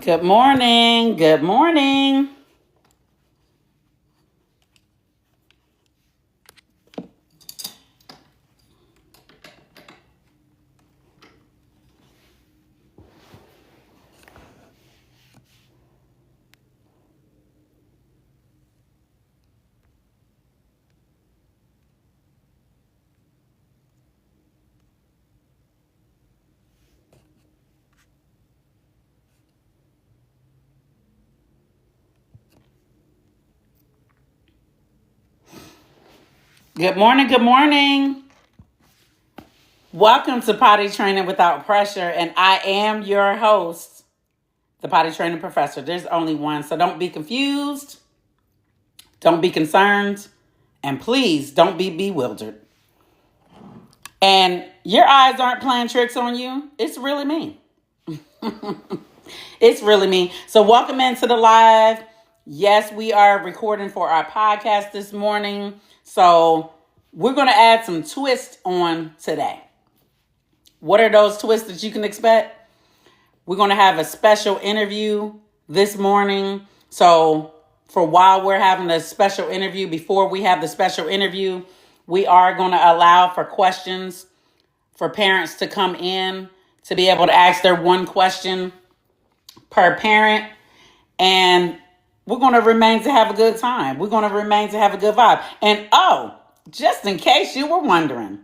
Good morning. Good morning. Good morning. Good morning. Welcome to Potty Training Without Pressure. And I am your host, the Potty Training Professor. There's only one. So don't be confused. Don't be concerned. And please don't be bewildered. And your eyes aren't playing tricks on you. It's really me. It's really me. So welcome into the live. Yes, we are recording for our podcast this morning. So we're going to add some twists on today. What are those twists that you can expect? We're going to have a special interview this morning. So for while we're having a special interview, before we have the special interview, we are going to allow for questions for parents to come in to be able to ask their one question per parent. And we're going to remain to have a good time. We're going to remain to have a good vibe. And just in case you were wondering,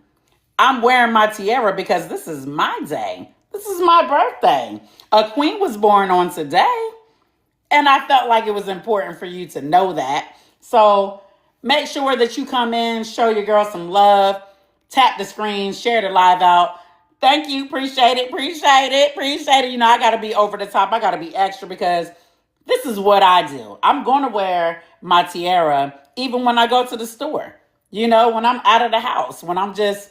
I'm wearing my tiara because this is my day. This is my birthday. A queen was born on today. And I felt like it was important for you to know that. So make sure that you come in, show your girl some love, tap the screen, share the live out. Thank you. Appreciate it. Appreciate it. Appreciate it. You know, I got to be over the top. I got to be extra because this is what I do. I'm going to wear my tiara even when I go to the store. You know, when I'm out of the house, when I'm just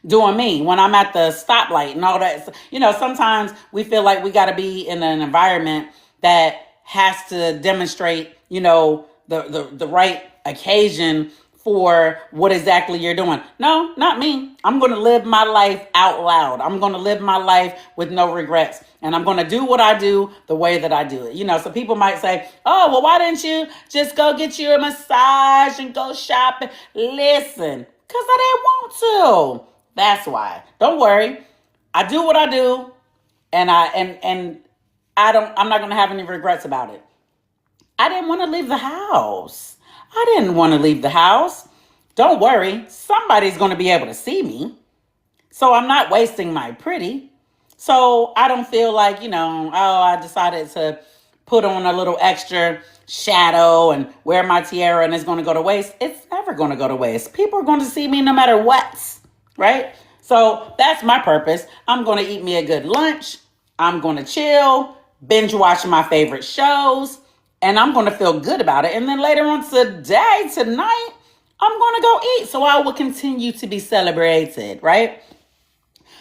doing me, when I'm at the stoplight and all that. You know, sometimes we feel like we got to be in an environment that has to demonstrate, you know, the right occasion for what exactly you're doing. No, not me. I'm going to live my life out loud. I'm going to live my life with no regrets. And I'm going to do what I do the way that I do it. You know, so people might say, oh, well, why didn't you just go get you a massage and go shopping? Listen, because I didn't want to. That's why. Don't worry. I do what I do. And I'm not going to have any regrets about it. I didn't want to leave the house. I didn't want to leave the house. Don't worry. Somebody's going to be able to see me. So I'm not wasting my pretty. So I don't feel like, you know, oh, I decided to put on a little extra shadow and wear my tiara and it's going to go to waste. It's never going to go to waste. People are going to see me no matter what, right? So that's my purpose. I'm going to eat me a good lunch. I'm going to chill, binge watch my favorite shows, and I'm going to feel good about it. And then later on tonight, I'm going to go eat. So I will continue to be celebrated, right?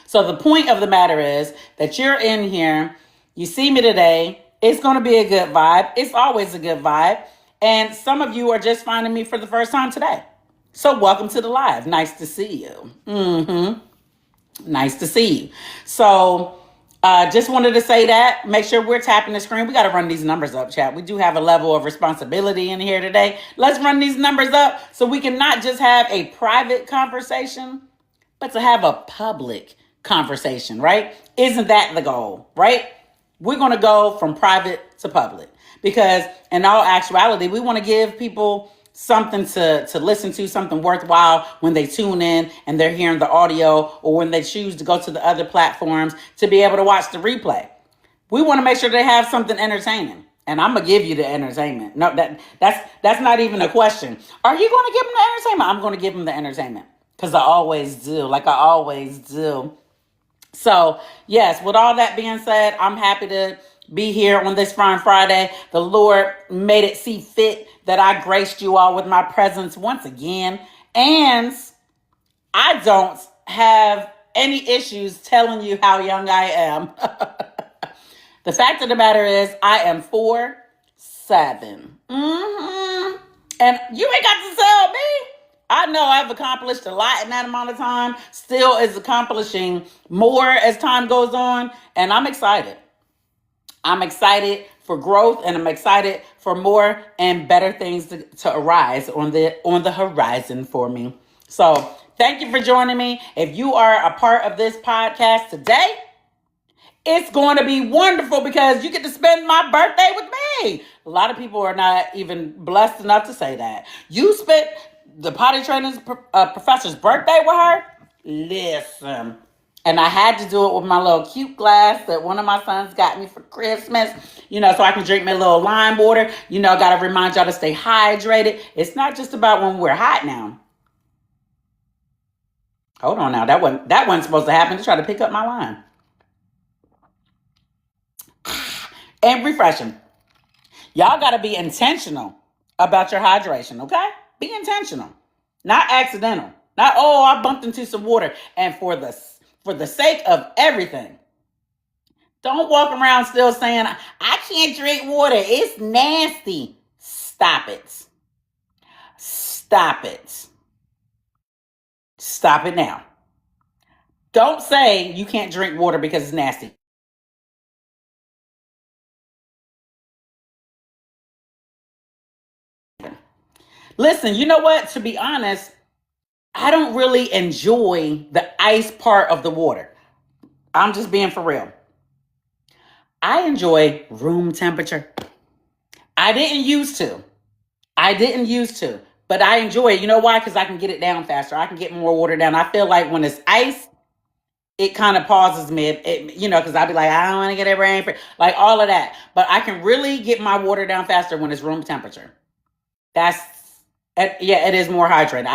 So the point of the matter is that you're in here, you see me today, it's going to be a good vibe. It's always a good vibe. And some of you are just finding me for the first time today. So welcome to the live. Nice to see you. Nice to see you. So just wanted to say that. Make sure we're tapping the screen. We got to run these numbers up, chat. We do have a level of responsibility in here today. Let's run these numbers up so we can not just have a private conversation, but to have a public conversation, right? Isn't that the goal, right? We're going to go from private to public because in all actuality, we want to give people something to listen to, something worthwhile when they tune in and they're hearing the audio or when they choose to go to the other platforms to be able to watch the replay. We want to make sure they have something entertaining. And I'm going to give you the entertainment. No, that's not even a question. Are you going to give them the entertainment? I'm going to give them the entertainment because I always do, like I always do. So, yes, with all that being said, I'm happy to be here on this Fine Friday. The Lord made it see fit that I graced you all with my presence once again. And I don't have any issues telling you how young I am. The fact of the matter is, I am 4'7". And you ain't got to tell me. I know I've accomplished a lot in that amount of time, still is accomplishing more as time goes on, and I'm excited. I'm excited for growth, and I'm excited for more and better things to arise on the horizon for me. So thank you for joining me. If you are a part of this podcast today, it's going to be wonderful because you get to spend my birthday with me. A lot of people are not even blessed enough to say that. You spent the potty training professor's birthday with her? Listen. And I had to do it with my little cute glass that one of my sons got me for Christmas, so I can drink my little lime water. Got to remind y'all to stay hydrated. It's not just about when we're hot now. Hold on now. That wasn't supposed to happen to try to pick up my line. And refreshing. Y'all got to be intentional about your hydration, okay? Be intentional. Not accidental. Not, I bumped into some water. And for the sake of everything, don't walk around still saying, I can't drink water. It's nasty. Stop it. Stop it. Stop it now. Don't say you can't drink water because it's nasty. Listen, you know what? To be honest, I don't really enjoy the ice part of the water. I'm just being for real. I enjoy room temperature. I didn't used to, but I enjoy it. You know why? Because I can get it down faster. I can get more water down. I feel like when it's ice, it kind of pauses me, because I'll be like, I don't want to get it rain, like all of that. But I can really get my water down faster when it's room temperature. It is more hydrated.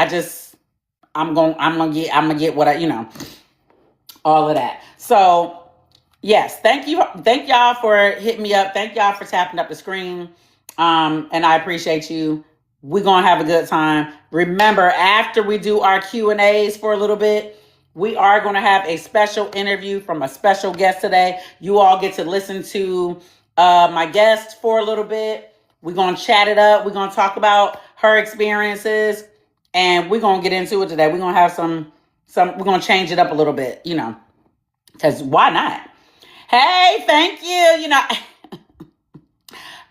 I'm gonna get what all of that. So yes, thank y'all for hitting me up. Thank y'all for tapping up the screen. And I appreciate you. We're gonna have a good time. Remember, after we do our Q&As for a little bit, we are going to have a special interview from a special guest today. You all get to listen to my guest for a little bit. We're going to chat it up. We're going to talk about her experiences, and we're going to get into it today. We're going to have we're going to change it up a little bit, because why not? Hey, thank you.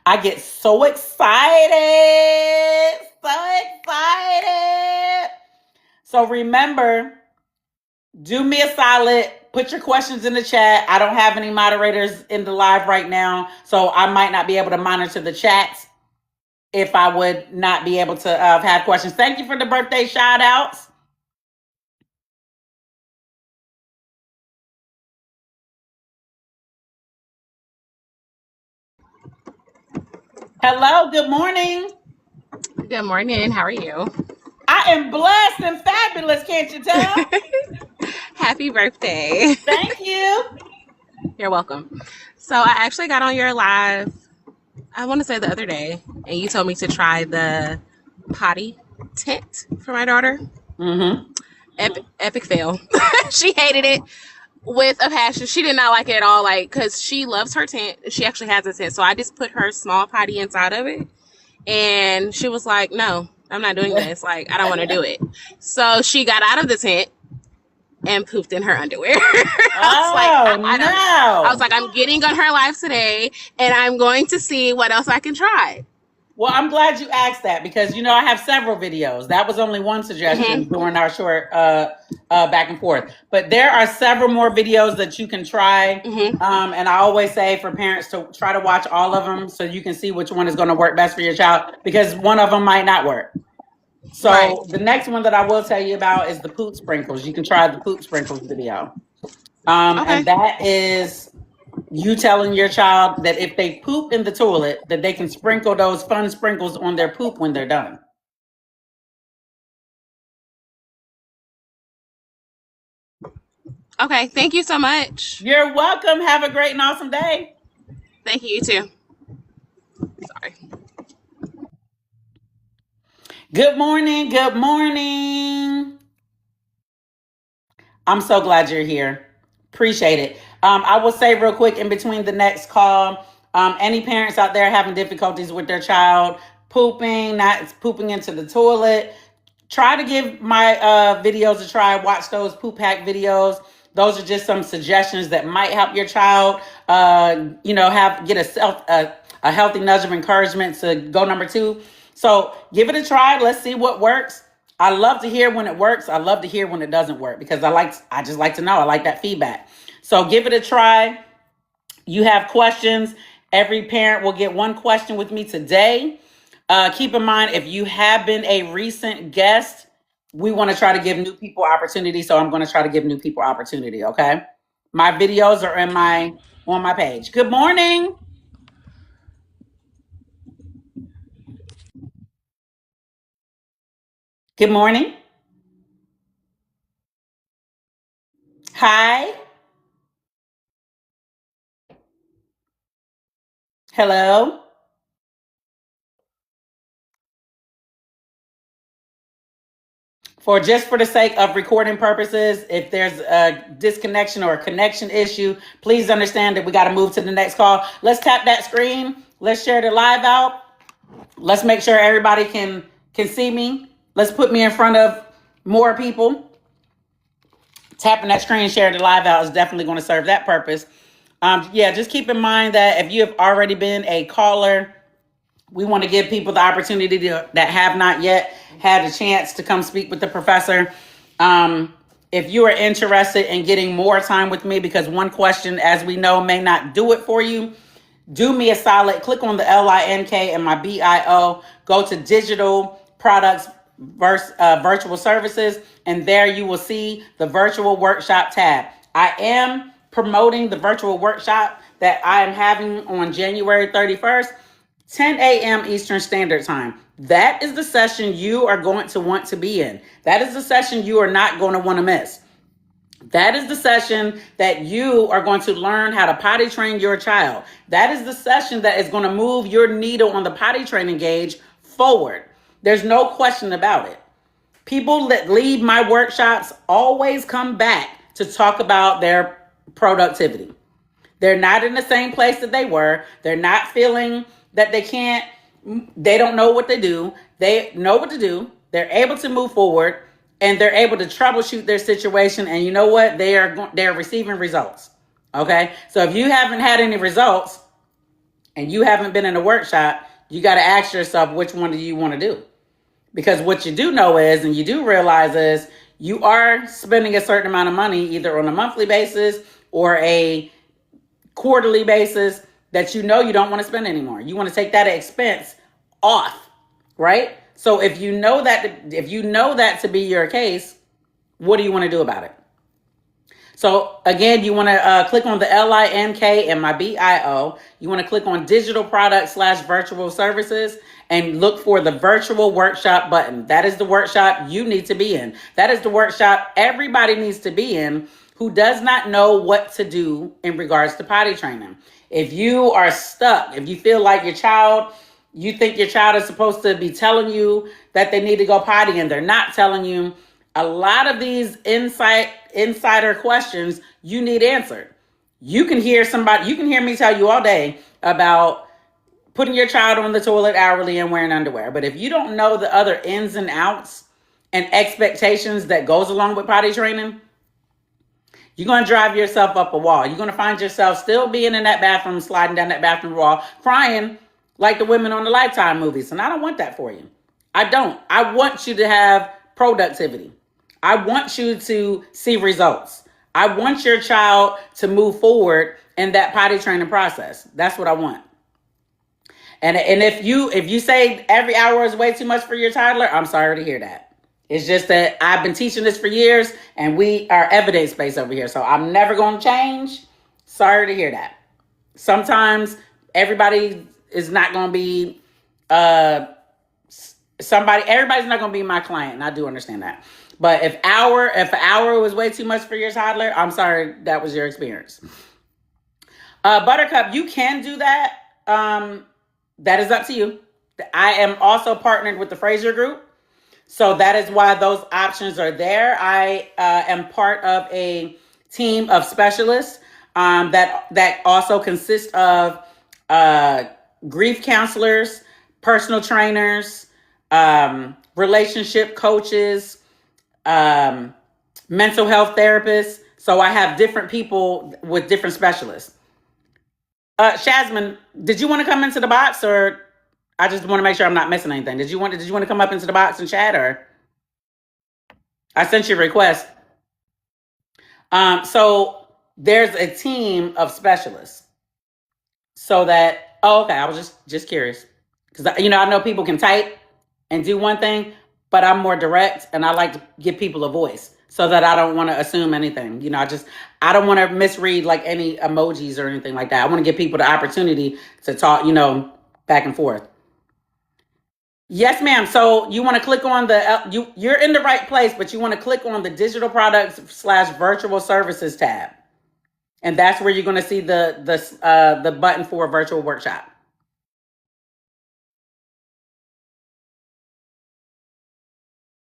I get so excited. So remember, do me a solid. Put your questions in the chat. I don't have any moderators in the live right now, so I might not be able to monitor the chats if I would not be able to have questions. Thank you for the birthday shout outs. Hello, good morning. Good morning. How are you? I am blessed and fabulous, can't you tell? Happy birthday. Thank you. You're welcome. So I actually got on your live, I want to say the other day, and you told me to try the potty tent for my daughter. Mm-hmm. Epic fail. She hated it with a passion. She did not like it at all, because she loves her tent. She actually has a tent. So I just put her small potty inside of it. And she was like, no, I'm not doing this. I don't want to do it. So she got out of the tent and pooped in her underwear. I was like, I'm getting on her live today, and I'm going to see what else I can try. Well, I'm glad you asked that because, I have several videos. That was only one suggestion during our short back and forth. But there are several more videos that you can try. And I always say for parents to try to watch all of them so you can see which one is going to work best for your child, because one of them might not work. So The next one that I will tell you about is the poop sprinkles. You can try the poop sprinkles video. And that is you telling your child that if they poop in the toilet, that they can sprinkle those fun sprinkles on their poop when they're done. Okay, thank you so much. You're welcome. Have a great and awesome day. Thank you, you too. Sorry. Good morning. Good morning. I'm so glad you're here. Appreciate it. I will say real quick in between the next call, any parents out there having difficulties with their child pooping, not pooping into the toilet, try to give my videos a try. Watch those poop hack videos. those are just some suggestions that might help your child, get a healthy nudge of encouragement to go number 2. So give it a try. Let's see what works. I love to hear when it works. I love to hear when it doesn't work because I just like to know. I like that feedback. So give it a try. You have questions. Every parent will get one question with me today. Keep in mind, if you have been a recent guest, we want to try to give new people opportunity. So I'm going to try to give new people opportunity. Okay. My videos are on my page. Good morning. Good morning. Hi. Hello. For the sake of recording purposes, if there's a disconnection or a connection issue, please understand that we got to move to the next call. Let's tap that screen. Let's share the live out. Let's make sure everybody can see me. Let's put me in front of more people. Tapping that screen, share the live out is definitely going to serve that purpose. Just keep in mind that if you have already been a caller, we want to give people the opportunity that have not yet had a chance to come speak with the professor. If you are interested in getting more time with me, because one question, as we know, may not do it for you, do me a solid. Click on the LINK and my BIO. Go to digital products virtual services, and there you will see the virtual workshop tab. I am promoting the virtual workshop that I am having on January 31st. 10 a.m. Eastern Standard Time. That is the session you are going to want to be in. That is the session you are not going to want to miss. That is the session that you are going to learn how to potty train your child. That is the session that is going to move your needle on the potty training gauge forward. There's no question about it. People that leave my workshops always come back to talk about their productivity. They're not in the same place that they were. They're not feeling that they don't know what to do. They know what to do. They're able to move forward, and they're able to troubleshoot their situation. And you know what? They're receiving results. Okay. So if you haven't had any results and you haven't been in a workshop, you got to ask yourself, which one do you want to do? Because what you do know is, and you do realize is, you are spending a certain amount of money either on a monthly basis or a quarterly basis that you don't want to spend anymore. You want to take that expense off, right? So if you know that to be your case, what do you want to do about it? So again, you want to click on the LINK and my BIO. You want to click on digital products / virtual services and look for the virtual workshop button. That is the workshop you need to be in. That is the workshop everybody needs to be in who does not know what to do in regards to potty training. If you are stuck, if you feel like you think your child is supposed to be telling you that they need to go potty and they're not telling you, a lot of these insider questions you need answered. You can hear me tell you all day about putting your child on the toilet hourly and wearing underwear. But if you don't know the other ins and outs and expectations that goes along with potty training, you're going to drive yourself up a wall. You're going to find yourself still being in that bathroom, sliding down that bathroom wall, crying like the women on the Lifetime movies. And I don't want that for you. I don't. I want you to have productivity. I want you to see results. I want your child to move forward in that potty training process. That's what I want. And if you say every hour is way too much for your toddler, I'm sorry to hear that. It's just that I've been teaching this for years and we are evidence-based over here. So I'm never going to change. Sorry to hear that. Sometimes everybody is not going to be everybody's not going to be my client. And I do understand that. But if an hour was way too much for your toddler, I'm sorry that was your experience. Buttercup, you can do that. That is up to you. I am also partnered with the Fraser Group. So that is why those options are there. I am part of a team of specialists that also consists of grief counselors, personal trainers, relationship coaches, mental health therapists. So I have different people with different specialists. Shazman, did you want to come into the box, or I just want to make sure I'm not missing anything? Did you want to come up into the box and chat, or I sent you a request? So there's a team of specialists. So that okay, I was just curious because I know people can type and do one thing, but I'm more direct and I like to give people a voice so that I don't want to assume anything. I don't want to misread like any emojis or anything like that. I want to give people the opportunity to talk, back and forth. Yes, ma'am. So you want to click on you're in the right place, but you want to click on the digital products/virtual services tab. And that's where you're going to see the button for a virtual workshop.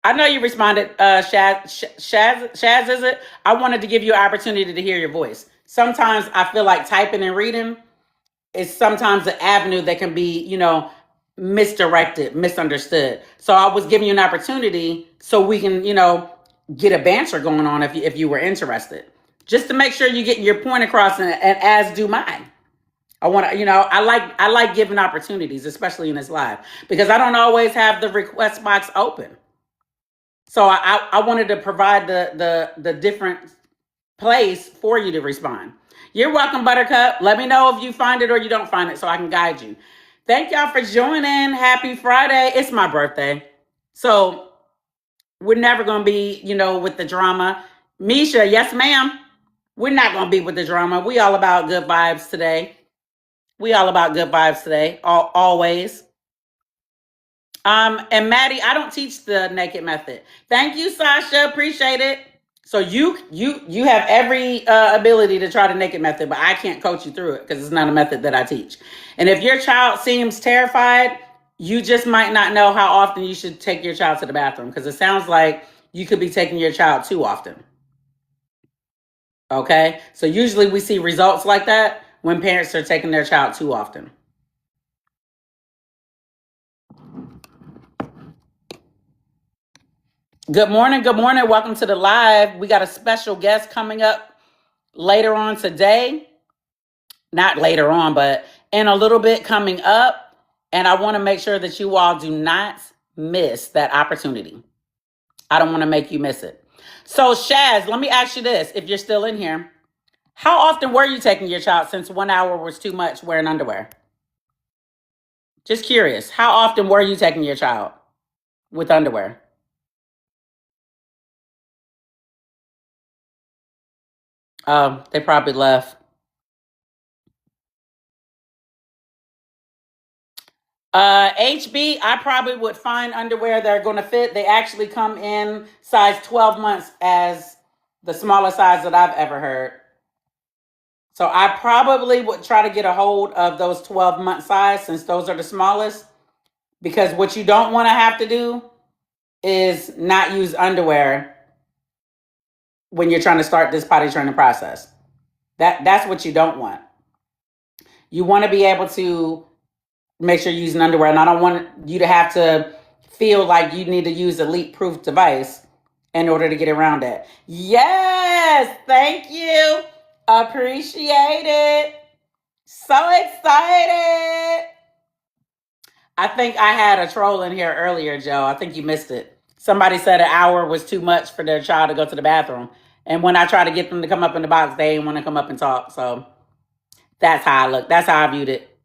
I know you responded, Shaz, is it? I wanted to give you an opportunity to hear your voice. Sometimes I feel like typing and reading is sometimes an avenue that can be, misdirected, misunderstood. So I was giving you an opportunity so we can, get a banter going on if you were interested. Just to make sure you're getting your point across, and as do mine. I want to, I like giving opportunities, especially in this live, because I don't always have the request box open. So I wanted to provide the different place for you to respond. You're welcome, Buttercup. Let me know if you find it or you don't find it so I can guide you. Thank y'all for joining. Happy Friday. It's my birthday. So we're never going to be, with the drama. Misha, yes, ma'am. We're not going to be with the drama. We all about good vibes today. Always. And Maddie, I don't teach the naked method. Thank you, Sasha. Appreciate it. So you have every ability to try the naked method, but I can't coach you through it because it's not a method that I teach. And if your child seems terrified, you just might not know how often you should take your child to the bathroom, because it sounds like you could be taking your child too often. Okay? So usually we see results like that when parents are taking their child too often. Good morning. Welcome to the live. We got a special guest coming up later on today. Not later on, but in a little bit coming up. And I want to make sure that you all do not miss that opportunity. I don't want to make you miss it. So Shaz, let me ask you this, if you're still in here. How often were you taking your child, since 1 hour was too much wearing underwear? Just curious. How often were you taking your child with underwear? They probably left. HB, I probably would find underwear that are going to fit. They actually come in size 12 months as the smallest size that I've ever heard. So I probably would try to get a hold of those 12-month size, since those are the smallest, because what you don't want to have to do is not use underwear when you're trying to start this potty training process. That's what you don't want. You want to be able to make sure you're using underwear, and I don't want you to have to feel like you need to use a leak-proof device in order to get around it. Yes, thank you. Appreciate it. So excited. I think I had a troll in here earlier, Joe. I think you missed it. Somebody said an hour was too much for their child to go to the bathroom. And when I try to get them to come up in the box, they didn't want to come up and talk. So that's how I look. That's how I viewed it.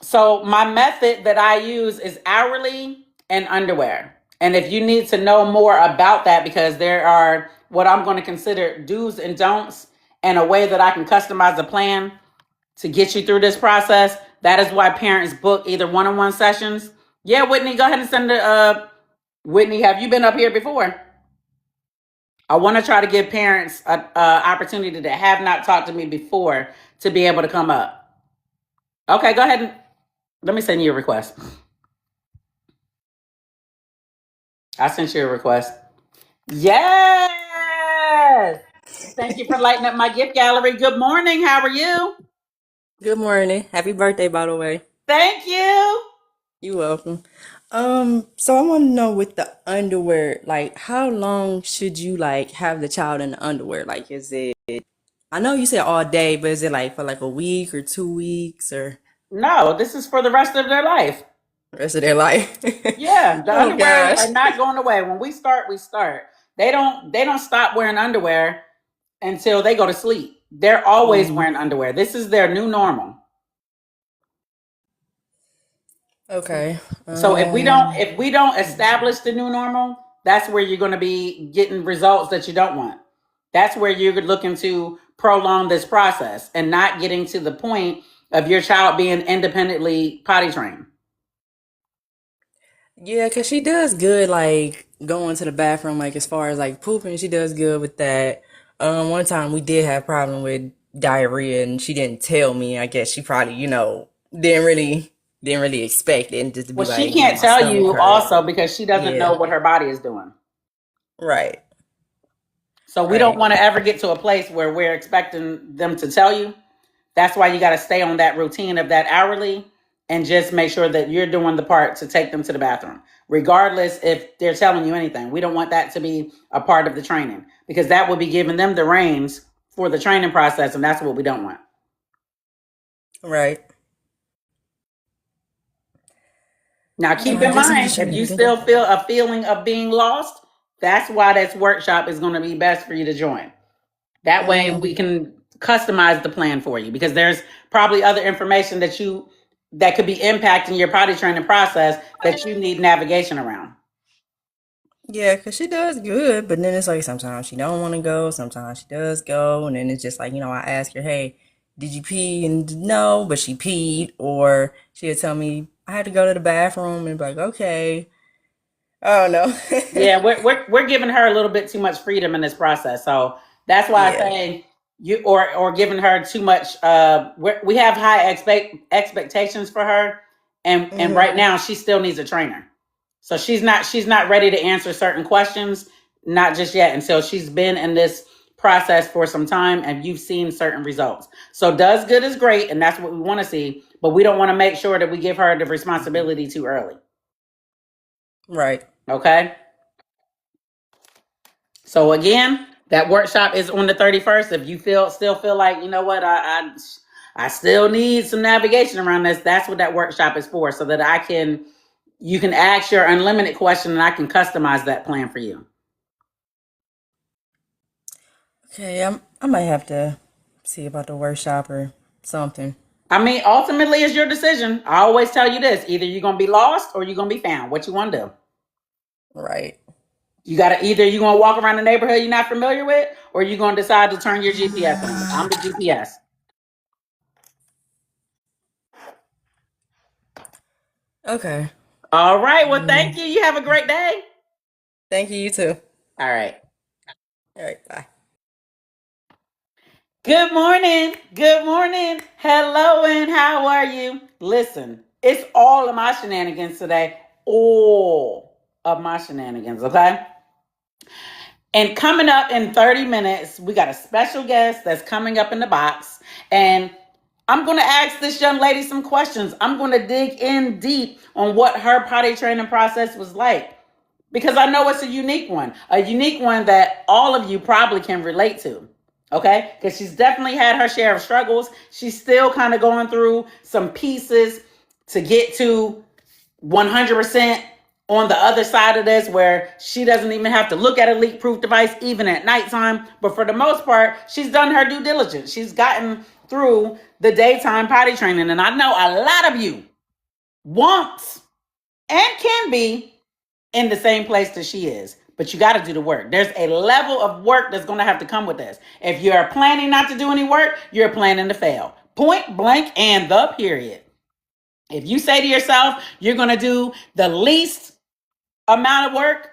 So my method that I use is hourly and underwear. And if you need to know more about that, because there are what I'm going to consider do's and don'ts, and a way that I can customize a plan to get you through this process, that is why parents book either one-on-one sessions. Yeah, Whitney, go ahead and send it. Whitney, have you been up here before? I want to try to give parents an opportunity that have not talked to me before to be able to come up. Okay, go ahead and let me send you a request. I sent you a request. Yes. Thank you for lighting up my gift gallery. Good morning. How are you? Good morning. Happy birthday, by the way. Thank you. You're welcome. So I want to know with the underwear, like how long should you like have the child in the underwear? Like, is it? I know you said all day, but is it like for like a week or 2 weeks or No, this is for the rest of their life. the rest of their life? Yeah, the Oh underwear gosh. are not going away. When we start, we start. They don't stop wearing underwear until they go to sleep. They're always Hmm. wearing underwear. This is their new normal. Okay. So if we don't establish the new normal, that's where you're going to be getting results that you don't want. That's where you're looking to prolong this process and not getting to the point of your child being independently potty trained. Yeah, cause she does good like going to the bathroom, like as far as like pooping, she does good with that. One time we did have problem with diarrhea and she didn't tell me. I guess she probably, didn't really expect it and just to Well, be she like, you know, can't my tell stomach you hurt. also because she doesn't know Yeah. what her body is doing. Right. So we don't Right. want to ever get to a place where we're expecting them to tell you. That's why you got to stay on that routine of that hourly and just make sure that you're doing the part to take them to the bathroom, regardless if they're telling you anything. We don't want that to be a part of the training because that would be giving them the reins for the training process, and that's what we don't want. Right. Now, So keep I in guess I'm mind, just trying if to you get in. still feel a feeling of being lost, that's why this workshop is going to be best for you to join. That way Mm, we can customize the plan for you because there's probably other information that could be impacting your potty training process that you need navigation around. yeah, cause she does good, but then it's like sometimes she don't want to go, sometimes she does go, and then it's just like I ask her, hey, did you pee? And no, but she peed, or she'll tell me I had to go to the bathroom, and be like, okay, I don't know. Yeah, we're giving her a little bit too much freedom in this process. So that's why I Yeah. say you or giving her too much we have high expectations for her, and Hmm. right now she still needs a trainer. So she's not ready to answer certain questions, not just yet, until she's been in this process for some time and you've seen certain results. So does good is great, and that's what we want to see, but we don't want to make sure that we give her the responsibility too early. Right. Okay? So again, that workshop is on the 31st. If you still feel like, you know what, I still need some navigation around this, that's what that workshop is for, so that you can ask your unlimited question and I can customize that plan for you. Okay, I might have to see about the workshop or something. I mean, ultimately, it's your decision. I always tell you this: either you're gonna be lost or you're gonna be found. What you want to do? Right. You're gonna walk around the neighborhood you're not familiar with, or you're gonna decide to turn your GPS on. I'm the GPS. Okay. All right. Well, thank Mm, you. You have a great day. thank you, you too. All right. All right, bye. Good morning. Good morning. Hello, and how are you? Listen, it's all of my shenanigans today. All of my shenanigans. Okay. And coming up in 30 minutes, we got a special guest that's coming up in the box. And I'm going to ask this young lady some questions. I'm going to dig in deep on what her potty training process was like because I know it's a unique one that all of you probably can relate to. Okay? Because she's definitely had her share of struggles. She's still kind of going through some pieces to get to 100% on the other side of this where she doesn't even have to look at a leak proof device even at nighttime. But for the most part, she's done her due diligence. She's gotten through the daytime potty training. And I know a lot of you want and can be in the same place that she is. But you got to do the work. There's a level of work that's going to have to come with this. If you're planning not to do any work, you're planning to fail. Point blank and the period. If you say to yourself, you're going to do the least amount of work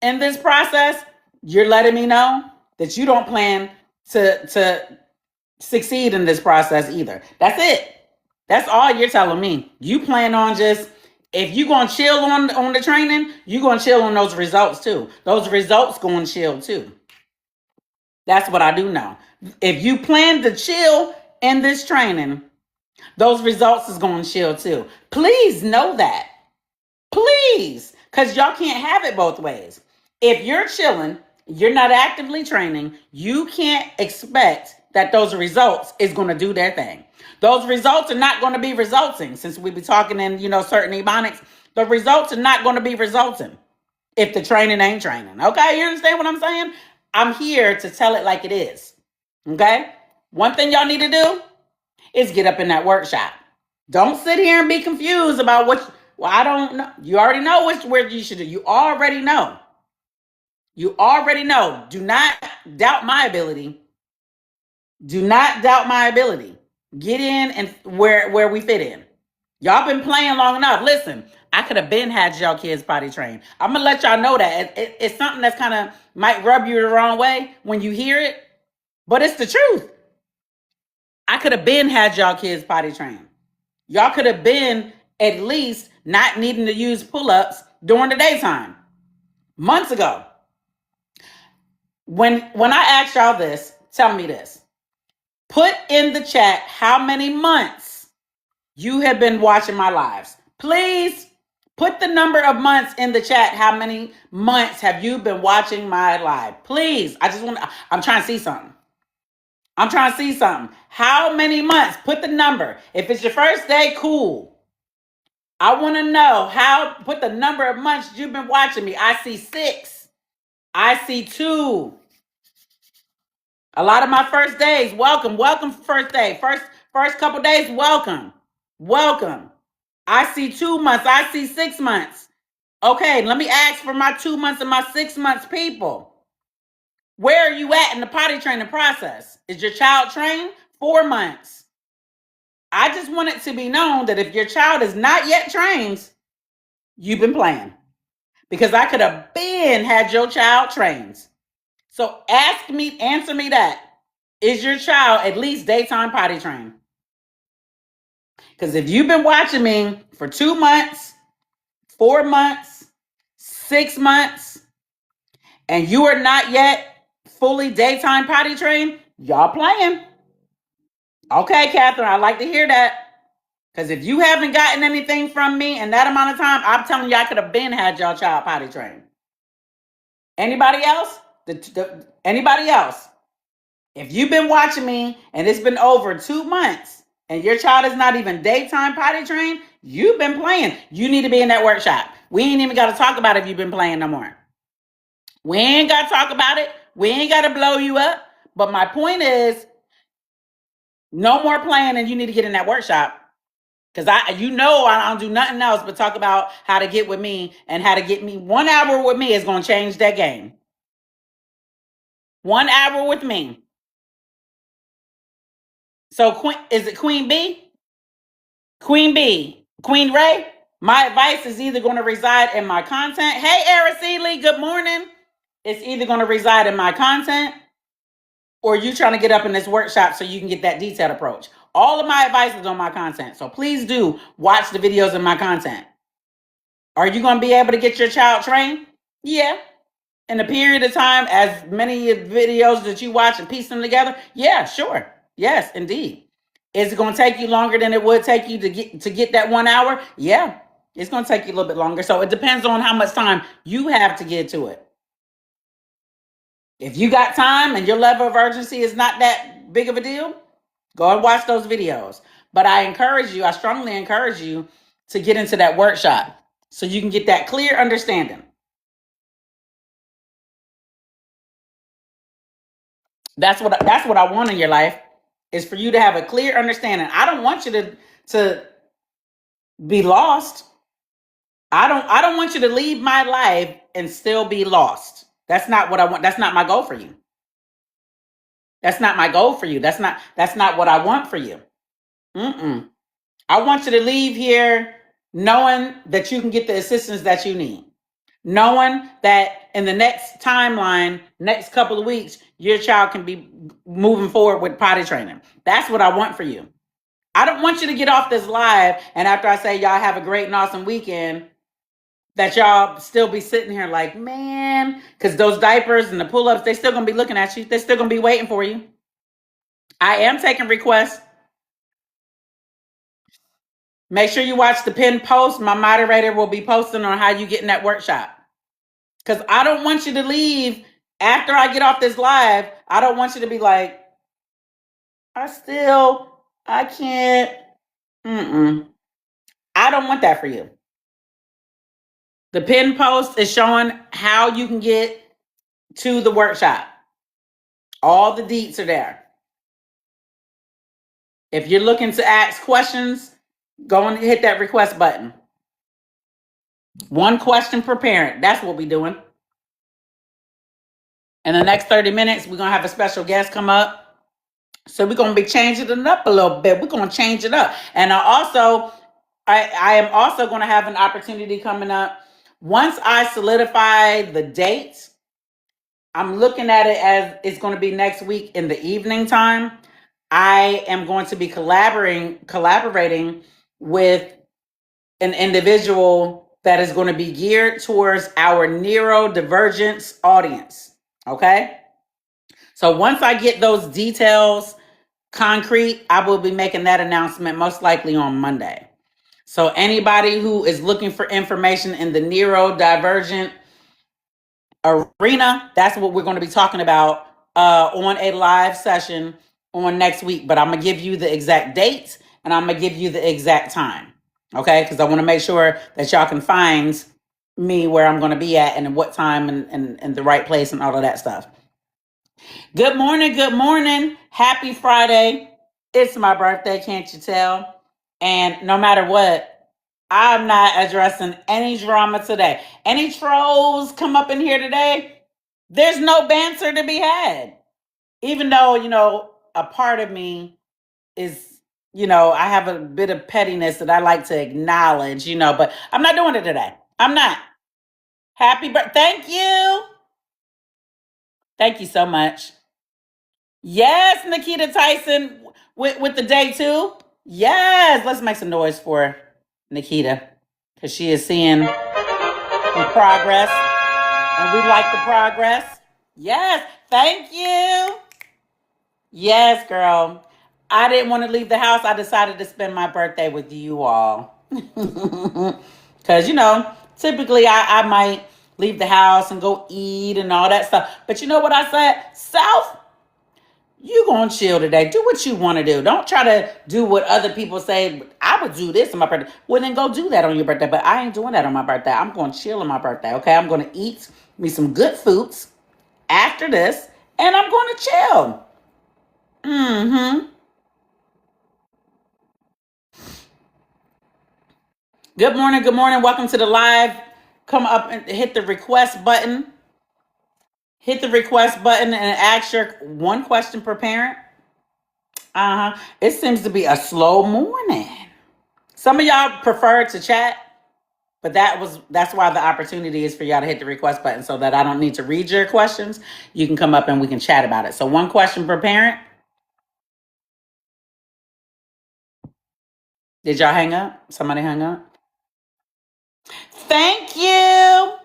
in this process, you're letting me know that you don't plan to succeed in this process either. That's it. That's all you're telling me. You plan on just if you're gonna chill on the training, you're gonna chill on those results too. Those results gonna chill too. That's what I do know. If you plan to chill in this training, those results is gonna chill too. Please know that. Please Please, because y'all can't have it both ways. If you're chilling, you're not actively training, you can't expect that those results is going to do their thing. Those results are not going to be resulting, since we be talking in, certain ebonics. The results are not going to be resulting if the training ain't training. Okay, you understand what I'm saying? I'm here to tell it like it is. Okay? One thing y'all need to do is get up in that workshop. Don't sit here and be confused about I don't know. You already know where you should do. You already know. You already know. Do not doubt my ability. Do not doubt my ability. Get in and where we fit in. Y'all been playing long enough. Listen, I could have been had y'all kids potty trained. I'm gonna let y'all know that it's something that's kind of might rub you the wrong way when you hear it, but it's the truth. I could have been had y'all kids potty trained. Y'all could have been at least not needing to use pull-ups during the daytime months ago. When I asked y'all this, tell me this. Put in the chat how many months you have been watching my lives. Please put the number of months in the chat. How many months have you been watching my live? Please. I'm trying to see something. I'm trying to see something. How many months? Put the number. If it's your first day, cool. I want to know put the number of months you've been watching me. I see 6. I see 2. A lot of my first days, welcome for first day. First couple days, welcome. I see 2 months. I see 6 months. Okay, let me ask for my 2 months and my 6 months people. Where are you at in the potty training process? Is your child trained? 4 months. I just want it to be known that if your child is not yet trained, you've been playing. Because I could have been had your child trained. So answer me that. Is your child at least daytime potty trained? Because if you've been watching me for 2 months, 4 months, 6 months, and you are not yet fully daytime potty trained, y'all playing. Okay, Catherine, I'd like to hear that. Because if you haven't gotten anything from me in that amount of time, I'm telling you, I could have been had y'all child potty trained. Anybody else? Anybody else? If you've been watching me and it's been over 2 months and your child is not even daytime potty trained, you've been playing. You need to be in that workshop. We ain't even got to talk about if you've been playing no more. We ain't got to talk about it. We ain't got to blow you up. But my point is, no more playing, and you need to get in that workshop. Because I don't do nothing else but talk about how to get with me and how to get me. 1 hour with me is going to change that game. 1 hour with me. So is it Queen B? Queen B. Queen Ray? My advice is either going to reside in my content. Hey, Araceli, good morning. It's either going to reside in my content or you trying to get up in this workshop so you can get that detailed approach. All of my advice is on my content. So please do watch the videos in my content. Are you going to be able to get your child trained? Yeah. In a period of time, as many videos that you watch and piece them together? Yeah, sure. Yes, indeed. Is it going to take you longer than it would take you to get that 1 hour? Yeah, it's going to take you a little bit longer. So it depends on how much time you have to get to it. If you got time and your level of urgency is not that big of a deal, go and watch those videos. But I strongly encourage you to get into that workshop so you can get that clear understanding. That's what I want in your life, is for you to have a clear understanding. I don't want you to be lost. I don't want you to leave my life and still be lost. That's not what I want. That's not my goal for you. That's not my goal for you. That's not what I want for you. I want you to leave here knowing that you can get the assistance that you need. Knowing that in the next timeline, next couple of weeks, your child can be moving forward with potty training. That's what I want for you. I don't want you to get off this live and after I say y'all have a great and awesome weekend, that y'all still be sitting here like, man, because those diapers and the pull-ups, they still going to be looking at you. They're still going to be waiting for you. I am taking requests. Make sure you watch the pinned post. My moderator will be posting on how you get in that workshop. Because I don't want you to leave after I get off this live. I don't want you to be like, I can't. I don't want that for you. The pinned post is showing how you can get to the workshop. All the deets are there. If you're looking to ask questions, go and hit that request button. One question per parent. That's what we're doing. In the next 30 minutes, we're going to have a special guest come up. So we're going to be changing it up a little bit. We're going to change it up. And I am also going to have an opportunity coming up. Once I solidify the dates, I'm looking at it as it's going to be next week in the evening time. I am going to be collaborating with an individual that is going to be geared towards our neurodivergence audience. Okay? So once I get those details concrete, I will be making that announcement most likely on Monday. So anybody who is looking for information in the neurodivergent arena, that's what we're going to be talking about on a live session on next week. But I'm going to give you the exact dates and I'm going to give you the exact time. Okay? Because I want to make sure that y'all can find me where I'm going to be at and what time and the right place and all of that stuff. Good morning. Good morning. Happy Friday. It's my birthday, can't you tell? And no matter what, I'm not addressing any drama today. Any trolls come up in here today? There's no banter to be had. Even though, a part of me is, I have a bit of pettiness that I like to acknowledge, but I'm not doing it today. I'm not. Happy birthday. Thank you. Thank you so much. Yes, Nikita Tyson with the day 2. Yes, let's make some noise for Nikita because she is seeing some progress and we like the progress. Yes, thank you. Yes, girl. I didn't want to leave the house. I decided to spend my birthday with you all. Because, typically I might leave the house and go eat and all that stuff. But you know what I said? South, you gonna chill today. Do what you want to do. Don't try to do what other people say. I would do this on my birthday. Well, then go do that on your birthday. But I ain't doing that on my birthday. I'm going to chill on my birthday, okay? I'm going to eat me some good foods after this, and I'm going to chill. Good morning. Good morning. Welcome to the live. Come up and hit the request button. Hit the request button and ask your one question per parent. It seems to be a slow morning. Some of y'all prefer to chat, but that's why the opportunity is for y'all to hit the request button so that I don't need to read your questions. You can come up and we can chat about it. So one question per parent. Did y'all hang up? Somebody hung up? Thank you.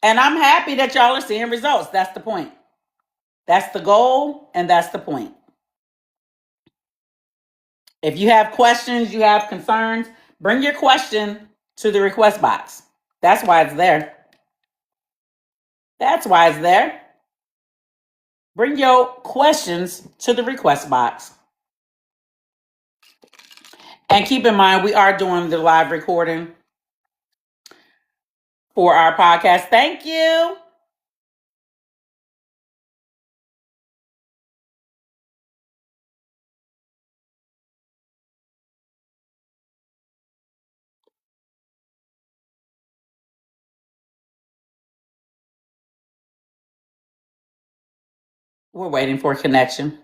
And I'm happy that y'all are seeing results. That's the point. That's the goal, and that's the point. If you have questions, you have concerns, bring your question to the request box. That's why it's there. That's why it's there. Bring your questions to the request box. And keep in mind, we are doing the live recording for our podcast. Thank you. We're waiting for a connection.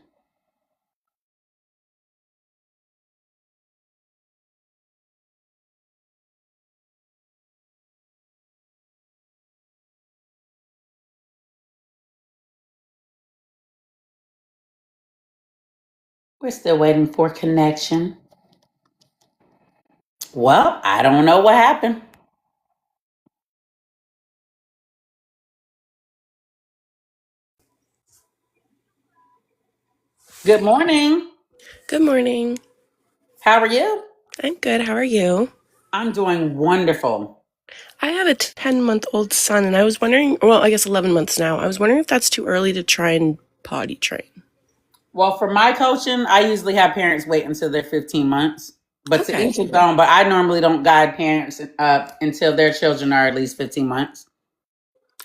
We're still waiting for connection. Well, I don't know what happened. Good morning. Good morning. How are you? I'm good. How are you? I'm doing wonderful. I have a 10-month-old son, and I was wondering, well, I guess 11 months now. I was wondering if that's too early to try and potty train. Well, for my coaching, I usually have parents wait until they're 15 months. But to Okay. each his own, but I normally don't guide parents until their children are at least 15 months.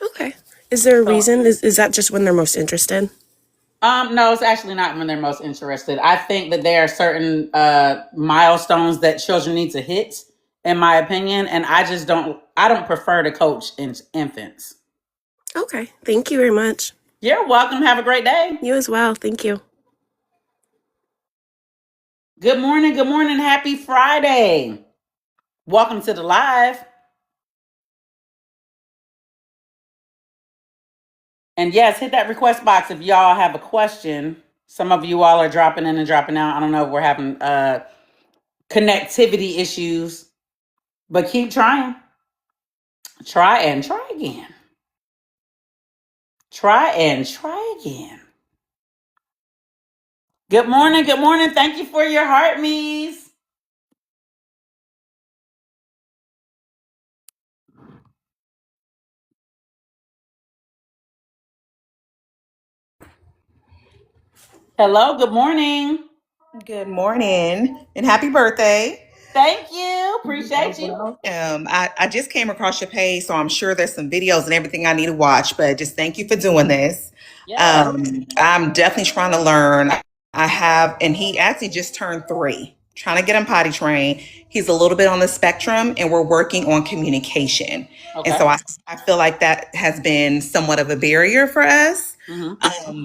Okay. Is there a So, reason? Is that just when they're most interested? no, it's actually not when they're most interested. I think that there are certain milestones that children need to hit, in my opinion, and I don't prefer to coach infants. Okay. Thank you very much. You're welcome. Have a great day. You as well. Thank you. Good morning. Good morning. Happy Friday. Welcome to the live. And yes, hit that request box if y'all have a question. Some of you all are dropping in and dropping out. I don't know if we're having connectivity issues, but keep trying. Try and try again. Try and try again. Good morning. Good morning. Thank you for your heart me's. Hello. Good morning. Good morning and happy birthday. Thank you. Appreciate you. I just came across your page, so I'm sure there's some videos and everything I need to watch, but just thank you for doing this. Yeah. I'm definitely trying to learn. And he actually just turned 3, trying to get him potty trained. He's a little bit on the spectrum, and we're working on communication. Okay. And so I feel like that has been somewhat of a barrier for us.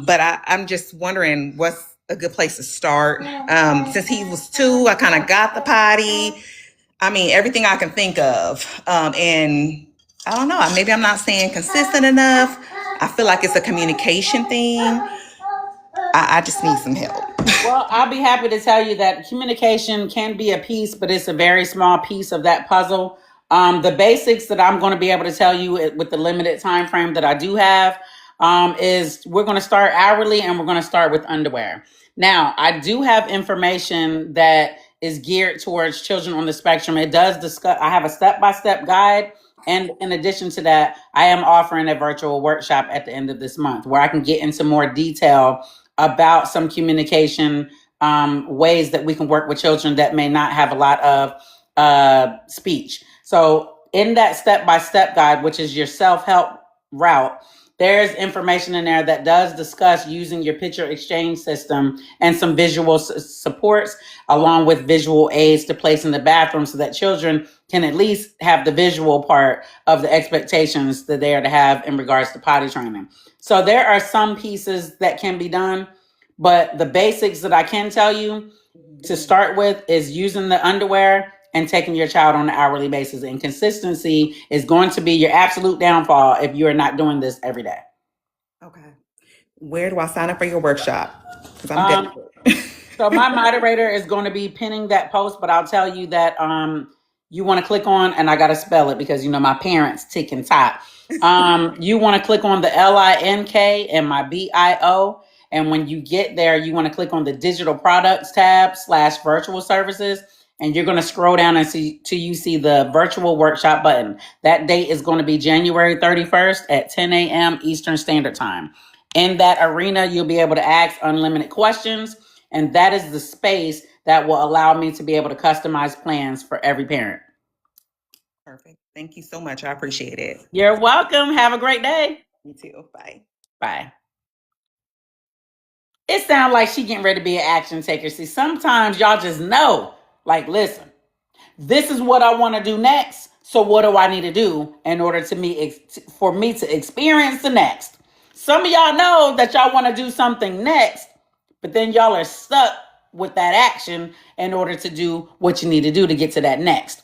But I'm just wondering what's a good place to start. Since he was 2, I kind of got the potty. I mean, everything I can think of. And I don't know, maybe I'm not staying consistent enough. I feel like it's a communication thing. I just need some help. Well, I'll be happy to tell you that communication can be a piece, but it's a very small piece of that puzzle. The basics that I'm going to be able to tell you with the limited time frame that I do have is we're going to start hourly and we're going to start with underwear. Now, I do have information that is geared towards children on the spectrum. It does discuss, I have a step-by-step guide. And in addition to that, I am offering a virtual workshop at the end of this month where I can get into more detail about some communication ways that we can work with children that may not have a lot of speech. So in that step-by-step guide, which is your self-help route, there's information in there that does discuss using your picture exchange system and some visual supports along with visual aids to place in the bathroom so that children can at least have the visual part of the expectations that they are to have in regards to potty training. So there are some pieces that can be done, but the basics that I can tell you to start with is using the underwear and taking your child on an hourly basis. And consistency is going to be your absolute downfall if you are not doing this every day. Okay. Where do I sign up for your workshop? Because I'm desperate. So my moderator is going to be pinning that post, but I'll tell you that you want to click on, and I got to spell it because, you know, my parents tick and top. You want to click on the LINK and my BIO. And when you get there, you want to click on the digital products tab / virtual services. And you're going to scroll down and see till you see the virtual workshop button. That date is going to be January 31st at 10 a.m. Eastern Standard Time. In that arena, you'll be able to ask unlimited questions. And that is the space that will allow me to be able to customize plans for every parent. Perfect. Thank you so much. I appreciate it. You're welcome. Have a great day. You too. Bye. Bye. It sounds like she getting ready to be an action taker. See, sometimes y'all just know, like, listen, this is what I want to do next. So what do I need to do in order for me to experience the next? Some of y'all know that y'all want to do something next, but then y'all are stuck with that action in order to do what you need to do to get to that next.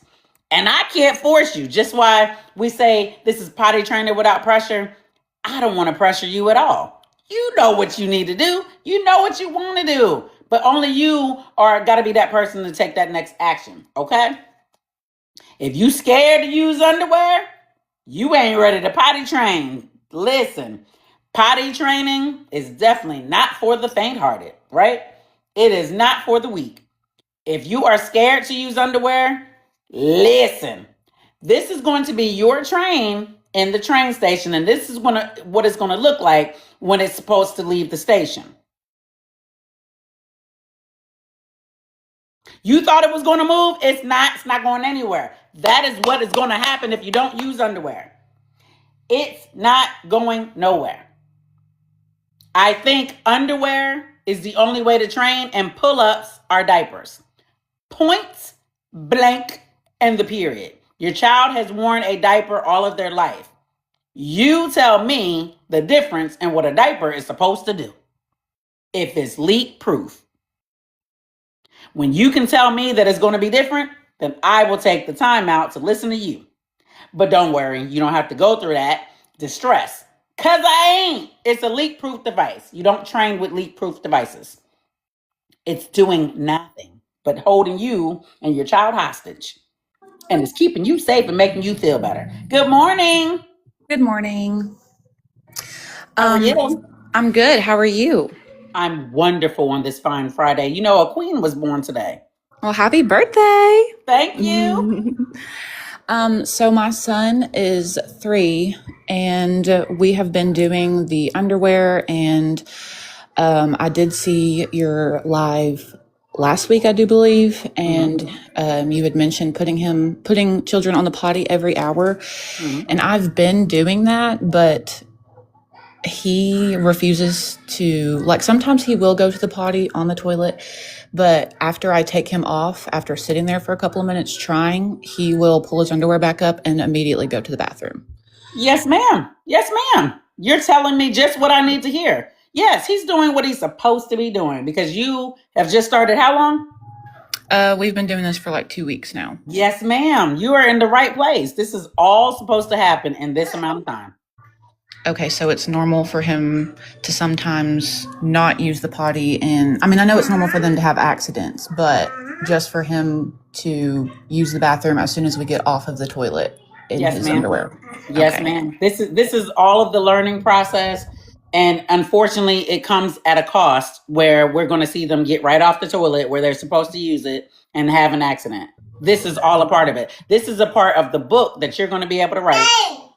And I can't force you. Just why we say this is potty training without pressure. I don't want to pressure you at all. You know what you need to do. You know what you want to do. But only you are got to be that person to take that next action. Okay? If you scared to use underwear, you ain't ready to potty train. Listen, potty training is definitely not for the faint-hearted, right? It is not for the weak. If you are scared to use underwear, listen. This is going to be your train in the train station, and this is what it's going to look like when it's supposed to leave the station. You thought it was going to move? It's not. It's not going anywhere. That is what is going to happen if you don't use underwear. It's not going nowhere. I think underwear is the only way to train, and pull-ups are diapers. Point blank and the period. Your child has worn a diaper all of their life. You tell me the difference in what a diaper is supposed to do. If it's leak proof. When you can tell me that it's going to be different, then I will take the time out to listen to you. But don't worry, you don't have to go through that distress. Because I ain't. It's a leak-proof device. You don't train with leak-proof devices. It's doing nothing but holding you and your child hostage. And it's keeping you safe and making you feel better. Good morning. Good morning. How are you? I'm good. How are you? I'm wonderful on this fine Friday. You know, a queen was born today. Well, happy birthday. Thank you. So my son is 3, and we have been doing the underwear, and I did see your live last week, I do believe, and you had mentioned putting children on the potty every hour, and I've been doing that, but he refuses to, like, sometimes he will go to the potty on the toilet, but after I take him off, after sitting there for a couple of minutes trying, he will pull his underwear back up and immediately go to the bathroom. Yes, ma'am. Yes, ma'am. You're telling me just what I need to hear. Yes, he's doing what he's supposed to be doing because you have just started how long? We've been doing this for like 2 weeks now. Yes, ma'am. You are in the right place. This is all supposed to happen in this amount of time. Okay, so it's normal for him to sometimes not use the potty, and I mean, I know it's normal for them to have accidents, but just for him to use the bathroom as soon as we get off of the toilet in Yes, his ma'am. underwear. Yes, Okay. ma'am. This is all of the learning process, and unfortunately, it comes at a cost where we're going to see them get right off the toilet where they're supposed to use it and have an accident. This is all a part of it. This is a part of the book that you're going to be able to write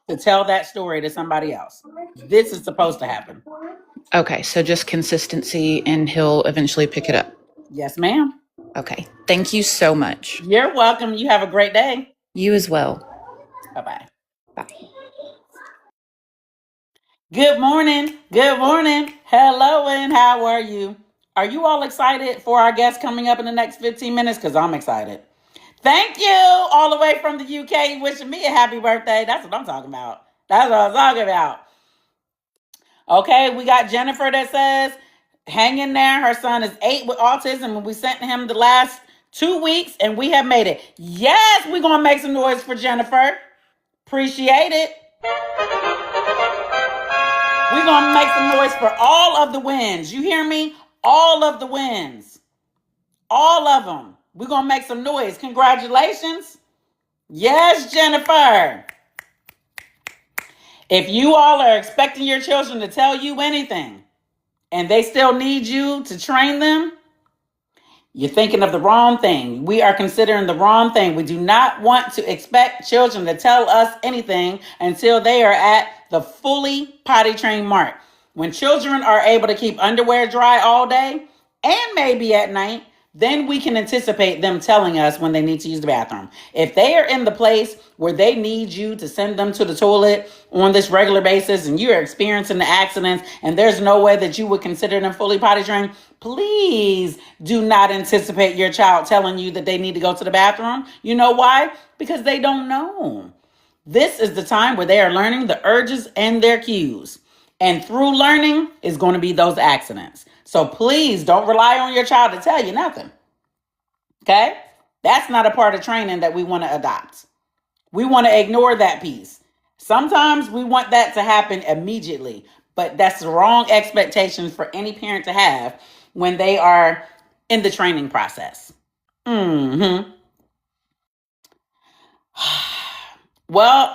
to tell that story to somebody else. This is supposed to happen. Okay, so just consistency, and he'll eventually pick it up. Yes, ma'am. Okay, thank you so much. You're welcome. You have a great day. You as well. Bye-bye. Bye. Good morning. Good morning. Hello, and how are you? Are you all excited for our guest coming up in the next 15 minutes? Because I'm excited. Thank you all the way from the UK wishing me a happy birthday. That's what I'm talking about. That's what I'm talking about. Okay, we got Jennifer that says, hang in there. Her son is 8 with autism, and we sent him the last 2 weeks, and we have made it. Yes, we're going to make some noise for Jennifer. Appreciate it. We're going to make some noise for all of the wins. You hear me? All of the wins. All of them. We're going to make some noise. Congratulations. Yes, Jennifer. If you all are expecting your children to tell you anything and they still need you to train them, you're thinking of the wrong thing. We are considering the wrong thing. We do not want to expect children to tell us anything until they are at the fully potty trained mark. When children are able to keep underwear dry all day and maybe at night, then we can anticipate them telling us when they need to use the bathroom. If they are in the place where they need you to send them to the toilet on this regular basis and you're experiencing the accidents and there's no way that you would consider them fully potty trained, please do not anticipate your child telling you that they need to go to the bathroom. You know why? Because they don't know. This is the time where they are learning the urges and their cues. And through learning is going to be those accidents. So please don't rely on your child to tell you nothing. Okay? That's not a part of training that we want to adopt. We want to ignore that piece. Sometimes we want that to happen immediately, but that's the wrong expectations for any parent to have when they are in the training process. Well,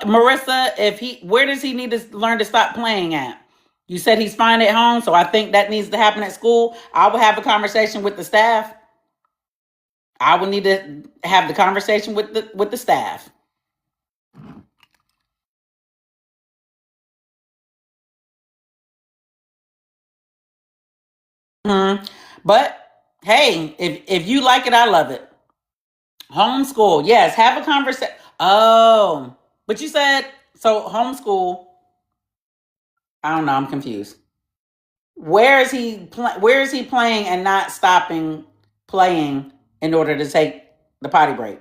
Marissa, where does he need to learn to stop playing at? You said he's fine at home, so I think that needs to happen at school. I will have a conversation with the staff. I would need to have the conversation with the staff. But hey, if you like it, I love it. Homeschool, yes. Have a conversation. Oh, but you said so. Homeschool. I don't know. I'm confused. Where is he? Where is he playing and not stopping playing in order to take the potty break?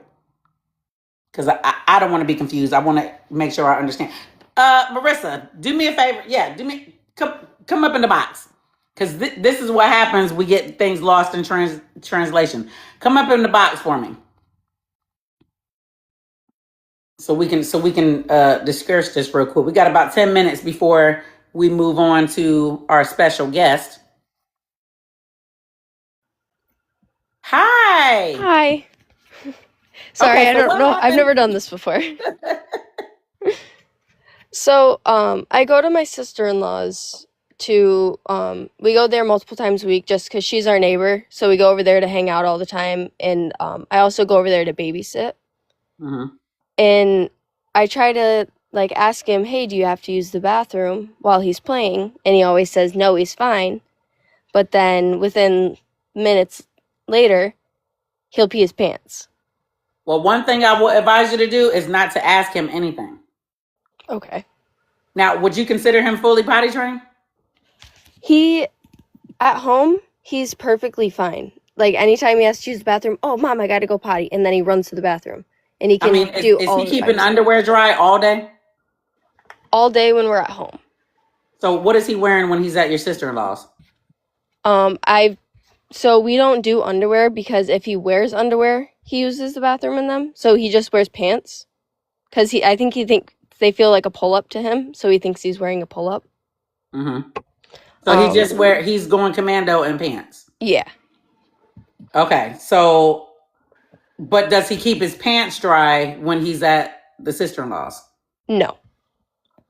Because I don't want to be confused. I want to make sure I understand. Marissa, do me a favor. Yeah, come up in the box. Because this is what happens. We get things lost in translation. Come up in the box for me. So we can discuss this real quick. We got about 10 minutes before we move on to our special guest. Hi. Hi. Sorry, Okay, I so don't what know. I've happened? never done this before. So, I go to my sister-in-law's to, we go there multiple times a week just because she's our neighbor. So we go over there to hang out all the time. And I also go over there to babysit. Mm-hmm. And I try to, like, ask him, hey, do you have to use the bathroom while he's playing? And he always says, no, he's fine. But then within minutes later, he'll pee his pants. Well, one thing I will advise you to do is not to ask him anything. Okay. Now, would you consider him fully potty trained? He, at home, he's perfectly fine. Like, anytime he has to use the bathroom, oh, Mom, I gotta go potty. And then he runs to the bathroom. And he can do is all he of it by keeping himself. underwear dry all day? All day when we're at home. So what is he wearing when he's at your sister-in-law's? So we don't do underwear because if he wears underwear, he uses the bathroom in them. So he just wears pants. Because I think they feel like a pull-up to him. So he thinks he's wearing a pull-up. Mm-hmm. So he's going commando in pants. Yeah. Okay, so, but does he keep his pants dry when he's at the sister-in-law's? No.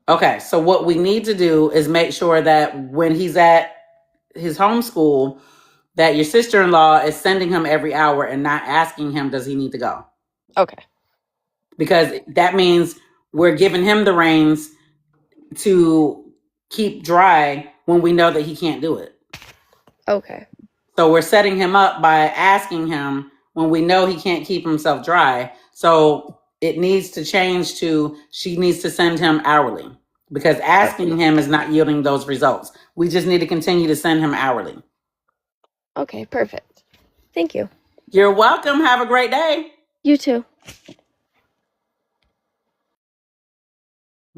Okay, so what we need to do is make sure that when he's at his homeschool, that your sister-in-law is sending him every hour and not asking him, does he need to go? Okay. Because that means we're giving him the reins to keep dry when we know that he can't do it. Okay. So we're setting him up by asking him when we know he can't keep himself dry. So it needs to change to she needs to send him hourly because asking him is not yielding those results. We just need to continue to send him hourly. Okay, perfect. Thank you. You're welcome. Have a great day. You too.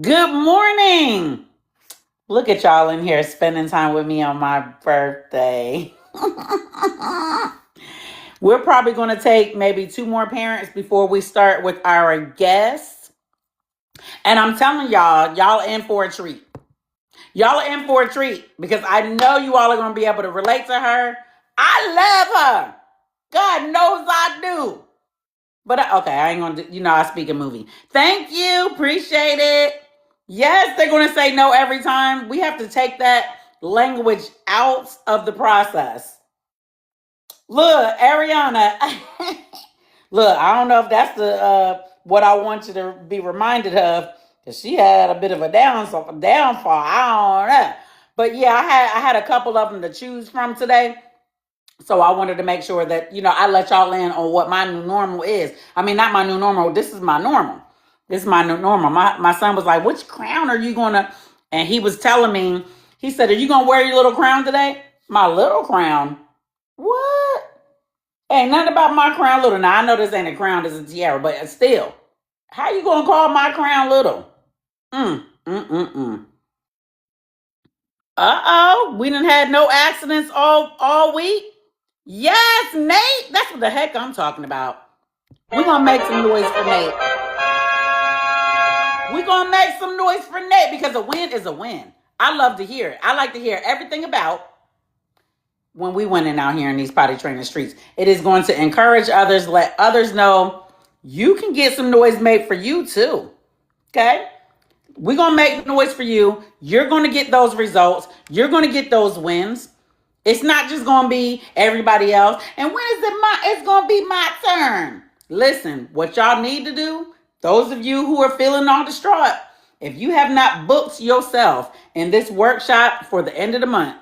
Good morning. Look at y'all in here spending time with me on my birthday. We're probably going to take maybe 2 more parents before we start with our guests. And I'm telling y'all in for a treat. Y'all are in for a treat because I know you all are going to be able to relate to her. I love her. God knows I do. But okay, I ain't going to, I speak a movie. Thank you. Appreciate it. Yes, they're going to say no every time. We have to take that language out of the process. Look, Ariana. Look, I don't know if that's the what I want you to be reminded of, because she had a bit of a downfall. I don't know. But yeah, I had a couple of them to choose from today. So I wanted to make sure that, I let y'all in on what my new normal is. I mean, not my new normal. This is my normal. This is my new normal. My son was like, which crown are you going to? And he was telling me, he said, are you going to wear your little crown today? My little crown? What? Ain't nothing about my crown little. Now, I know this ain't a crown, this is a tiara, but still, how you going to call my crown little? Uh-oh, we done had no accidents all week. Yes, Nate. That's what the heck I'm talking about. We're going to make some noise for Nate. We're going to make some noise for Nate because a win is a win. I love to hear it. I like to hear everything about when we went in out here in these potty training streets. It is going to encourage others, let others know you can get some noise made for you too. Okay? We're going to make noise for you. You're going to get those results. You're going to get those wins. It's not just going to be everybody else. And when is it's going to be my turn. Listen, what y'all need to do, those of you who are feeling all distraught, if you have not booked yourself in this workshop for the end of the month,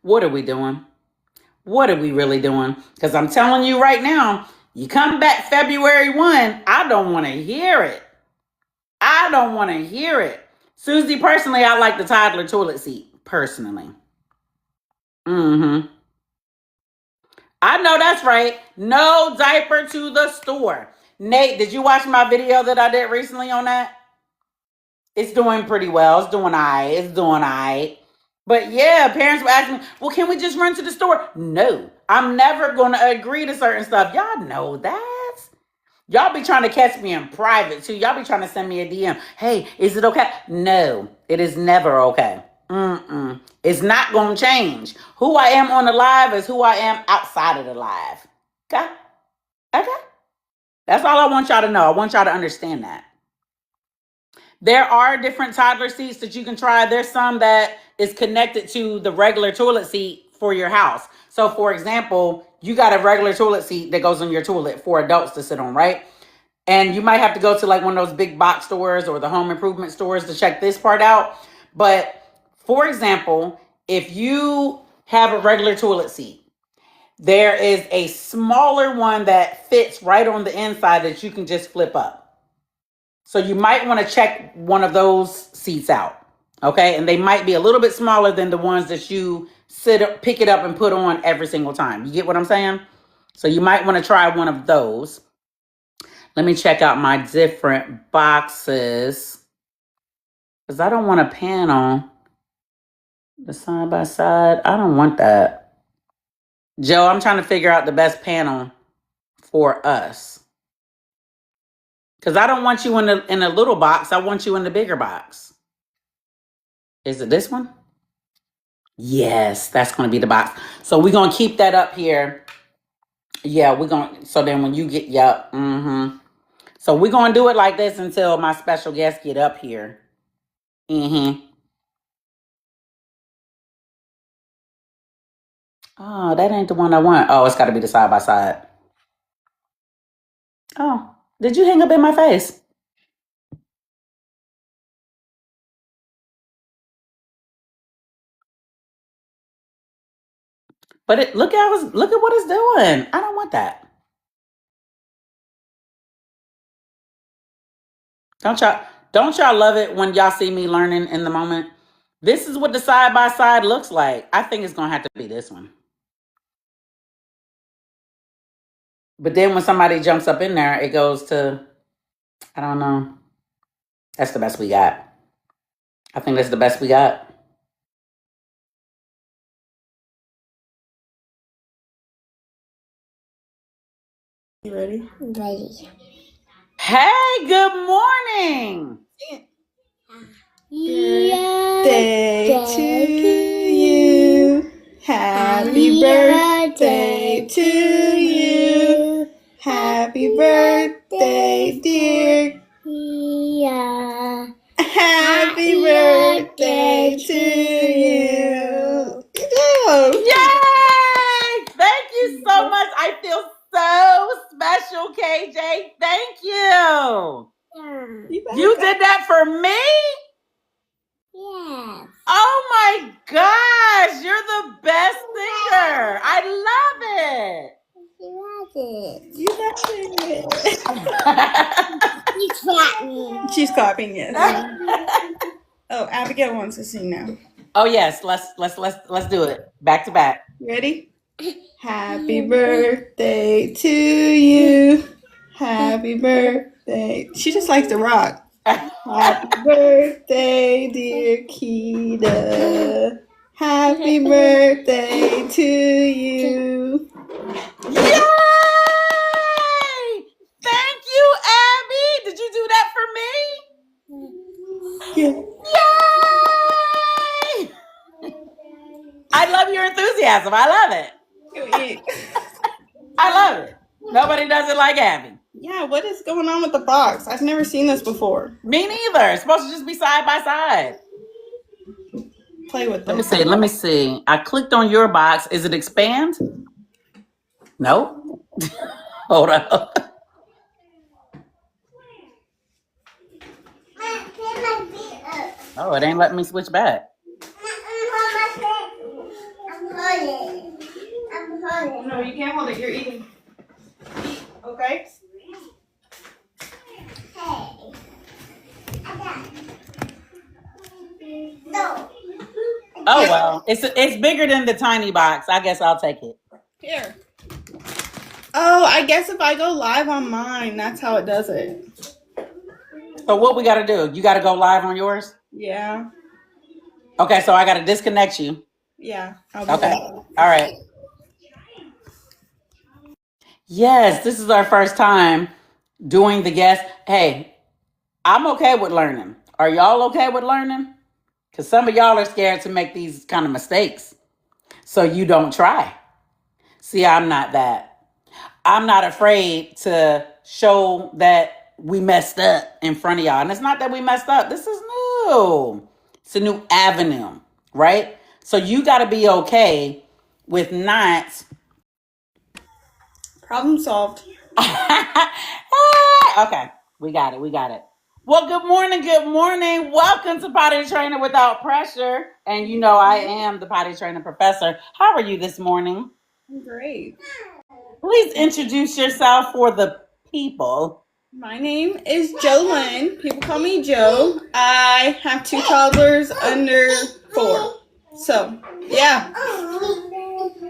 what are we doing? What are we really doing? Because I'm telling you right now, you come back February 1, I don't want to hear it. I don't want to hear it. Susie, personally, I like the toddler toilet seat, personally. I know that's right. No diaper to the store. Nate, did you watch my video that I did recently on that? It's doing pretty well. It's doing all right. It's doing all right. But yeah, parents were asking me, well, can we just run to the store? No, I'm never going to agree to certain stuff. Y'all know that. Y'all be trying to catch me in private too. Y'all be trying to send me a DM. Hey, is it okay? No, it is never okay. It's not going to change. Who I am on the live is who I am outside of the live. Okay? Okay? That's all I want y'all to know. I want y'all to understand that. There are different toddler seats that you can try. There's some that is connected to the regular toilet seat for your house. So for example, you got a regular toilet seat that goes on your toilet for adults to sit on, right? And you might have to go to like one of those big box stores or the home improvement stores to check this part out. But for example, if you have a regular toilet seat, there is a smaller one that fits right on the inside that you can just flip up. So you might want to check one of those seats out. Okay. And they might be a little bit smaller than the ones that you pick it up and put on every single time. You get what I'm saying? So you might want to try one of those. Let me check out my different boxes, because I don't want a panel. The side by side. I don't want that. Joe, I'm trying to figure out the best panel for us. Because I don't want you in a little box. I want you in the bigger box. Is it this one? Yes, that's going to be the box. So we're going to keep that up here. Yeah, we're going to. So then when you get, yep. So we're going to do it like this until my special guests get up here. Oh, that ain't the one I want. Oh, it's got to be the side by side. Oh, did you hang up in my face? But look at what it's doing. I don't want that. Don't y'all love it when y'all see me learning in the moment? This is what the side by side looks like. I think it's gonna have to be this one. But then when somebody jumps up in there, it goes to, I don't know. That's the best we got. I think that's the best we got. You ready? Ready. Hey, good morning. Birthday to you. Happy birthday to you. Happy birthday, dear. Yeah. Happy birthday to you. Good job. Yay! Thank you so much. I feel so special, KJ. Thank you. You did that for me? Yes. Oh my gosh, you're the best singer. I You got it. You got it. You clap me. She's clapping, yes. Oh, Abigail wants to sing now. Oh yes, let's do it. Back to back. Ready? Happy birthday to you. Happy birthday. She just likes to rock. Happy birthday, dear Keita. Happy birthday to you. Yay! Thank you, Abby. Did you do that for me? Yeah. Yay! I love your enthusiasm. I love it. Go eat. I love it. Nobody does it like Abby. Yeah, what is going on with the box? I've never seen this before. Me neither. It's supposed to just be side by side. play with Let me it. see. Let me see. I clicked on your box. Is it expand? Nope. Hold up. Oh, it ain't letting me switch back. No, you can't hold it. You're eating. Okay? Oh well, it's bigger than the tiny box. I guess I'll take it. Here. Oh, I guess if I go live on mine, that's how it does it. So what we got to do? You got to go live on yours. Yeah. Okay, so I got to disconnect you. Yeah. I'll do Okay. that. All right. Yes, this is our first time doing the guest. Hey, I'm okay with learning. Are y'all okay with learning? Because some of y'all are scared to make these kind of mistakes. So you don't try. See, I'm not that. I'm not afraid to show that we messed up in front of y'all. And it's not that we messed up. This is new. It's a new avenue, right? So you got to be okay with not. Problem solved. Okay, we got it. We got it. Well, good morning. Good morning. Welcome to Potty Training Without Pressure. And you know, I am the Potty Training Professor. How are you this morning? I'm great. Please introduce yourself for the people. My name is JoLynn. People call me Joe. I have 2 toddlers under 4. So, yeah.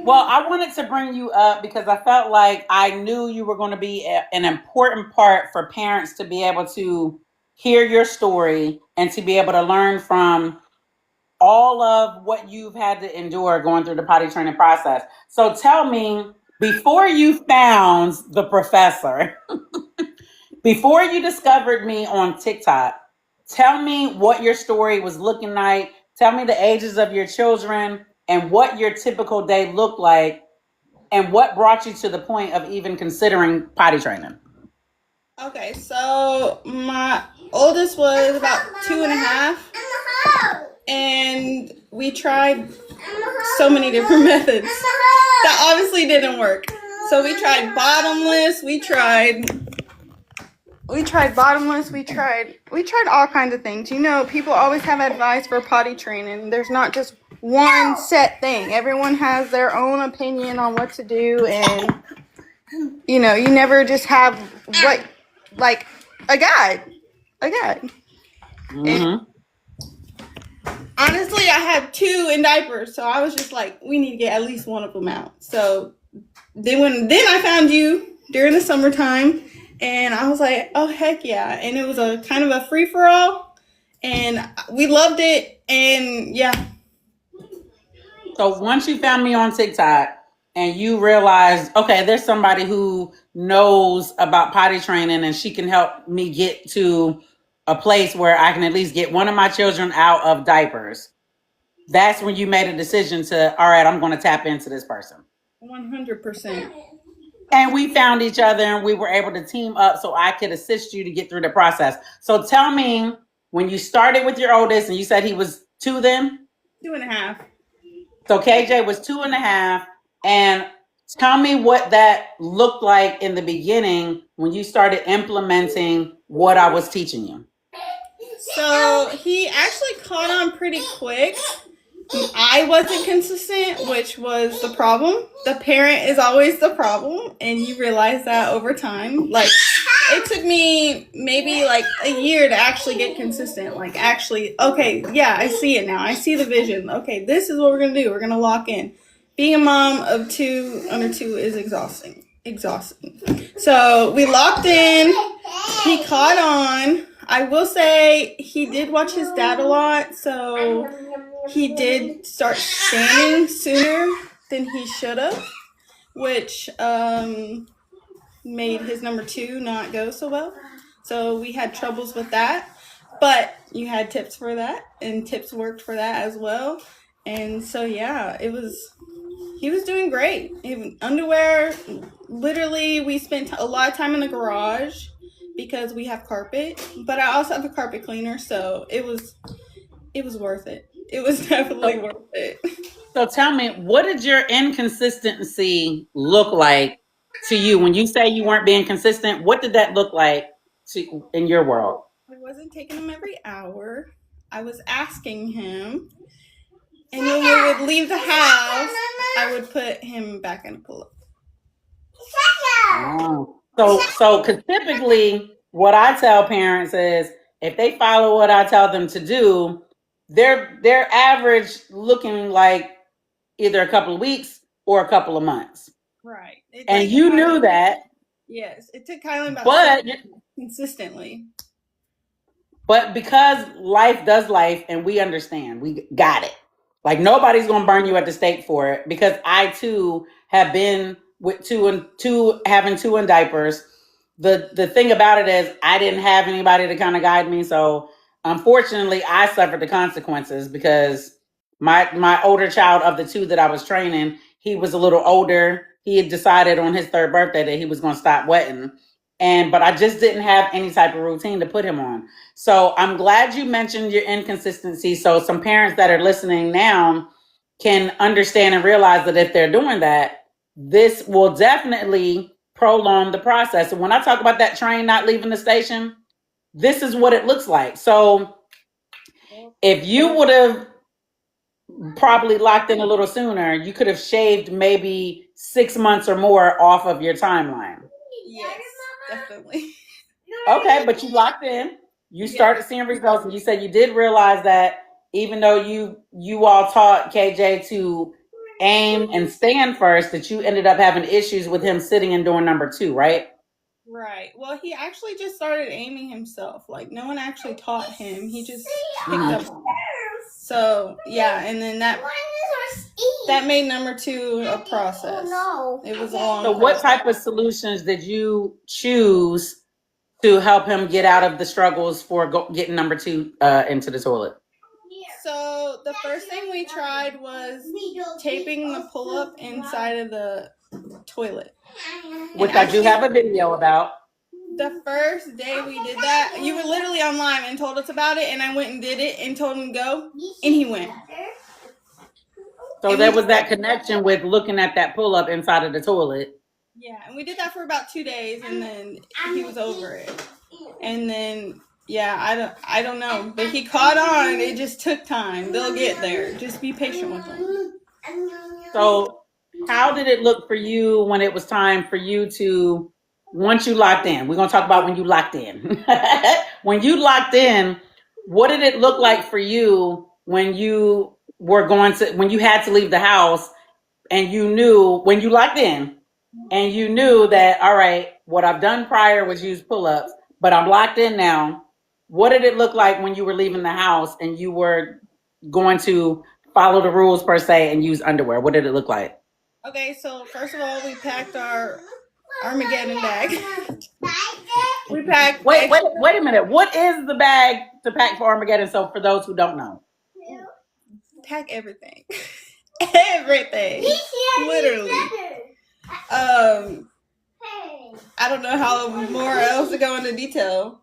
Well, I wanted to bring you up because I felt like I knew you were going to be an important part for parents to be able to hear your story and to be able to learn from all of what you've had to endure going through the potty training process. So tell me, before you found the professor, before you discovered me on TikTok, tell me what your story was looking like. Tell me the ages of your children and what your typical day looked like and what brought you to the point of even considering potty training. Okay, so my oldest was about 2.5, and we tried so many different methods that obviously didn't work. So we tried bottomless, we tried bottomless, we tried all kinds of things. You know, people always have advice for potty training. There's not just one set thing. Everyone has their own opinion on what to do, and you know, you never just have what, like, a guide. Mm-hmm. And honestly, I had 2 in diapers, so I was just like, we need to get at least one of them out. So then I found you during the summertime, and I was like, oh heck yeah. And it was a kind of a free-for-all, and we loved it, and yeah. So once you found me on TikTok and you realized, okay, there's somebody who knows about potty training and she can help me get to a place where I can at least get one of my children out of diapers, that's when you made a decision to, all right, I'm going to tap into this person. 100%. And we found each other and we were able to team up so I could assist you to get through the process. So tell me, when you started with your oldest and you said he was 2 then? 2.5. So KJ was 2.5, and tell me what that looked like in the beginning when you started implementing what I was teaching you. So he actually caught on pretty quick. I wasn't consistent, which was the problem. The parent is always the problem, and you realize that over time. Like, it took me maybe like a year to actually get consistent. Like, actually, okay, yeah, I see it now. I see the vision. Okay, this is what we're going to do. We're going to lock in. Being a mom of 2 under 2 is exhausting. So we locked in. He caught on. I will say he did watch his dad a lot, so he did start standing sooner than he should have, which made his number 2 not go so well. So we had troubles with that, but you had tips for that, and tips worked for that as well. And so yeah, he was doing great. Even underwear, literally, we spent a lot of time in the garage because we have carpet, but I also have a carpet cleaner, so it was worth it. it was definitely worth it. So tell me, what did your inconsistency look like to you? When you say you weren't being consistent, what did that look like in your world? I wasn't taking him every hour. I was asking him. And when we would leave the house, I would put him back in a pull-up. Oh. So typically what I tell parents is if they follow what I tell them to do, they're average looking like either a couple of weeks or a couple of months. Right. And you knew that. Yes. It took Kylan about but consistently. But because life does life and we understand, we got it. Like nobody's going to burn you at the stake for it, because I too have been with having two in diapers. The thing about it is I didn't have anybody to kind of guide me. So unfortunately I suffered the consequences because my older child of the two that I was training, he was a little older. He had decided on his third birthday that he was going to stop wetting. But I just didn't have any type of routine to put him on. So I'm glad you mentioned your inconsistency. So some parents that are listening now can understand and realize that if they're doing that, this will definitely prolong the process. And when I talk about that train not leaving the station, this is what it looks like. So if you would have probably locked in a little sooner, you could have shaved maybe 6 months or more off of your timeline. Yes, definitely. Okay, but you locked in. You started seeing results, and you said you did realize that even though you all taught KJ to aim and stand first, that you ended up having issues with him sitting and doing number 2, right? Right. Well, he actually just started aiming himself. Like no one actually taught him. He just picked up. So yeah, and then that made number 2 a process. It was a long So what type of solutions did you choose to help him get out of the struggles for getting number 2 into the toilet? So the first thing we tried was taping the pull-up inside of the toilet. Which I do have a video about. The first day we did that, you were literally online and told us about it, and I went and did it and told him to go, and he went. So there was that connection with looking at that pull-up inside of the toilet. Yeah, and we did that for about 2 days, and then he was over it. And then, yeah, I don't know, but he caught on. It just took time. They'll get there. Just be patient with them. So how did it look for you when it was time for you to, once you locked in, we're going to talk about when you locked in. When you locked in, what did it look like for you when you when you had to leave the house and you knew, when you locked in and you knew that, all right, what I've done prior was use pull-ups, but I'm locked in now. What did it look like when you were leaving the house and you were going to follow the rules per se and use underwear? What did it look like? Okay, so first of all, we packed our Armageddon bag. We packed. Wait a minute. What is the bag to pack for Armageddon? So for those who don't know, pack everything. Everything. Literally. I don't know how more else to go into detail.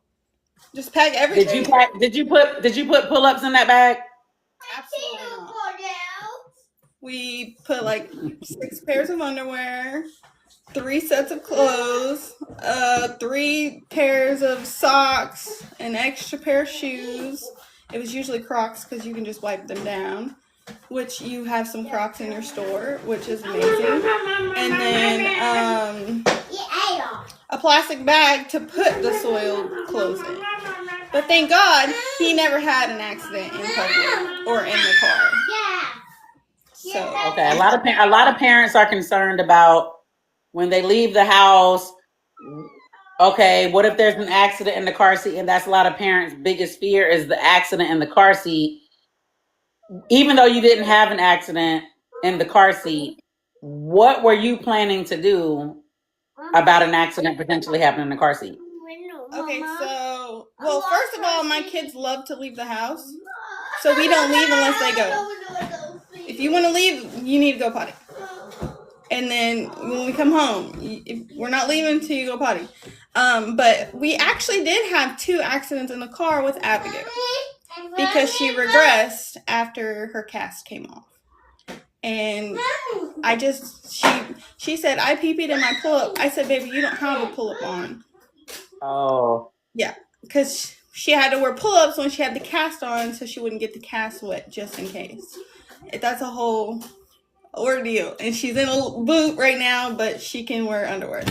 Just pack everything. Did you put pull-ups in that bag? Absolutely not. We put like 6 pairs of underwear, 3 sets of clothes, 3 pairs of socks, an extra pair of shoes. It was usually Crocs because you can just wipe them down, which you have some Crocs in your store, which is amazing. And then a plastic bag to put the soiled clothes in. But thank God he never had an accident in public or in the car. So okay, a lot of parents are concerned about when they leave the house. Okay, what if there's an accident in the car seat? And that's a lot of parents' biggest fear is the accident in the car seat. Even though you didn't have an accident in the car seat, what were you planning to do about an accident potentially happening in the car seat? Okay, so, well, first of all, my kids love to leave the house, so we don't leave unless they go. If you want to leave, you need to go potty. And then when we come home, we're not leaving until you go potty. But we actually did have 2 accidents in the car with Abigail. because she regressed after her cast came off. And she said, I pee-peed in my pull-up. I said, baby, you don't have a pull-up on. Oh. Yeah, because she had to wear pull-ups when she had the cast on so she wouldn't get the cast wet just in case. That's a whole ordeal. And she's in a boot right now, but she can wear underwear.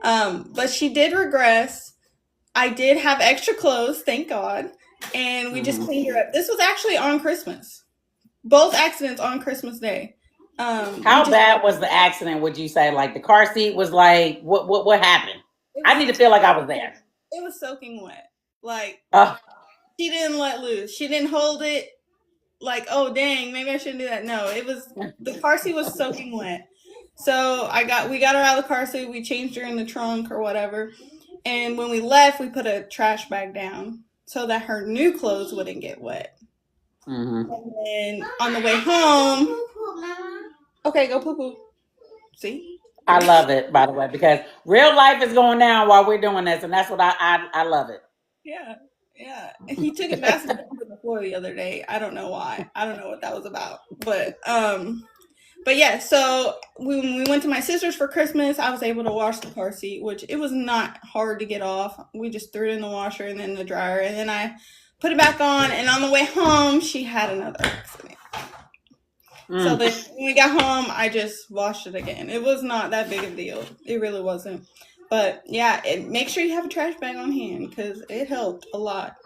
But she did regress. I did have extra clothes, thank God. And we just cleaned her up. This was actually on Christmas. Both accidents on Christmas Day. How bad was the accident, would you say? Like the car seat was like, what happened? I need to feel like I was there. It was soaking wet. Like, she didn't let loose. She didn't hold it like, oh, dang, maybe I shouldn't do that. No, it was, the car seat was soaking wet. So we got her out of the car seat. We changed her in the trunk or whatever. And when we left, we put a trash bag down so that her new clothes wouldn't get wet. Mm-hmm. And then on the way home, okay, go poo-poo. See? I love it, by the way, because real life is going down while we're doing this, and that's what I love it. Yeah. He took a basketball to the floor the other day. I don't know why. I don't know what that was about. But yeah, so when we went to my sister's for Christmas, I was able to wash the car seat, which it was not hard to get off. We just threw it in the washer and then the dryer, and then I put it back on, and on the way home, she had another accident. So then when we got home, I just washed it again. It was not that big of a deal. It really wasn't. But yeah, make sure you have a trash bag on hand because it helped a lot.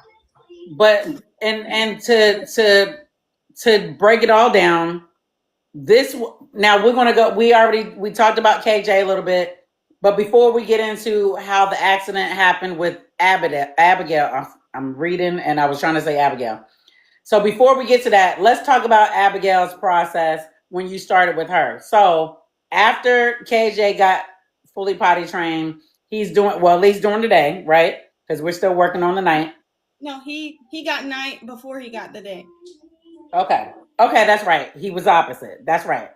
But and to break it all down, now we're gonna go. We talked about KJ a little bit, but before we get into how the accident happened with Abigail, I'm reading and I was trying to say Abigail. So before we get to that, let's talk about Abigail's process when you started with her. So after KJ got fully potty trained, he's doing, well, at least during the day, right? Because we're still working on the night. No, he got night before he got the day. Okay, that's right. He was opposite. That's right.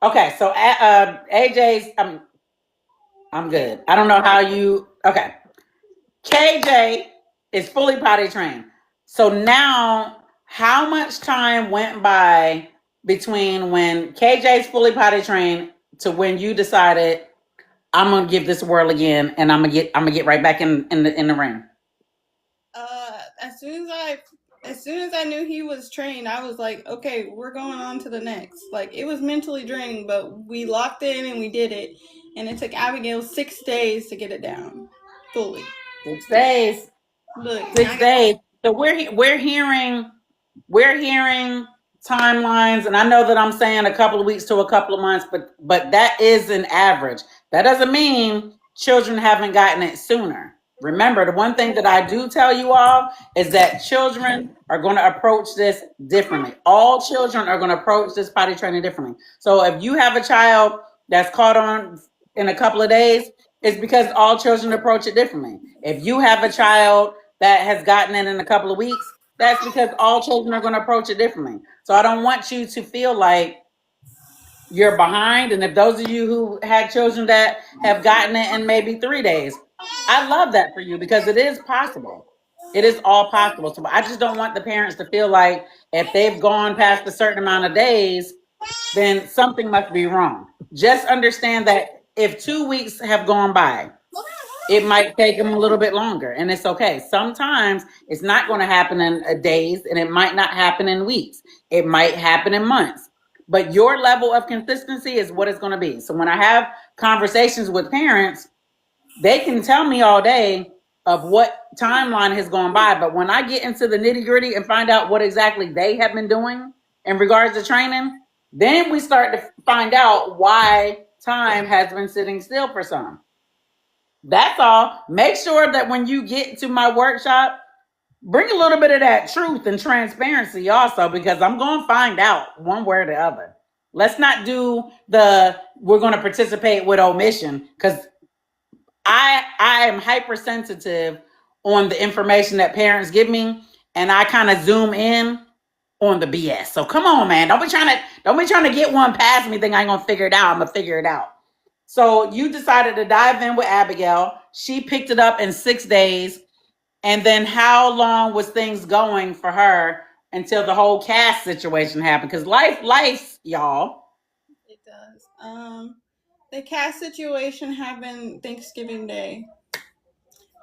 Okay, so AJ's, I'm good. I don't know how you, okay. KJ is fully potty trained. So now, how much time went by between when KJ's fully potty trained to when you decided I'm gonna give this a whirl again and I'm gonna get right back in the ring? As soon as I knew he was trained, I was like, okay, we're going on to the next. Like, it was mentally draining, but we locked in and we did it. And it took Abigail 6 days to get it down fully. 6 days. Look, 6 days. So we're hearing timelines, and I know that I'm saying a couple of weeks to a couple of months, but that is an average. That doesn't mean children haven't gotten it sooner. Remember, the one thing that I do tell you all is that children are going to approach this differently. All children are going to approach this potty training differently. So if you have a child that's caught on in a couple of days, it's because all children approach it differently. If you have a child that has gotten it in a couple of weeks, that's because all children are going to approach it differently. So I don't want you to feel like you're behind. And if those of you who had children that have gotten it in maybe 3 days, I love that for you because it is possible. It is all possible. So I just don't want the parents to feel like if they've gone past a certain amount of days, then something must be wrong. Just understand that if 2 weeks have gone by, it might take them a little bit longer, and it's okay. Sometimes it's not going to happen in days, and it might not happen in weeks. It might happen in months. But your level of consistency is what it's going to be. So when I have conversations with parents, they can tell me all day of what timeline has gone by. But when I get into the nitty-gritty and find out what exactly they have been doing in regards to training, then we start to find out why time has been sitting still for some. That's all. Make sure that when you get to my workshop, bring a little bit of that truth and transparency also, because I'm going to find out one way or the other. Let's not do we're going to participate with omission, because I am hypersensitive on the information that parents give me, and I kind of zoom in on the BS. So come on, man. Don't be trying to get one past me, think I ain't going to figure it out. I'm going to figure it out. So you decided to dive in with Abigail. She picked it up in 6 days. And then how long was things going for her until the whole cast situation happened? Because life, y'all. It does. The cast situation happened Thanksgiving Day.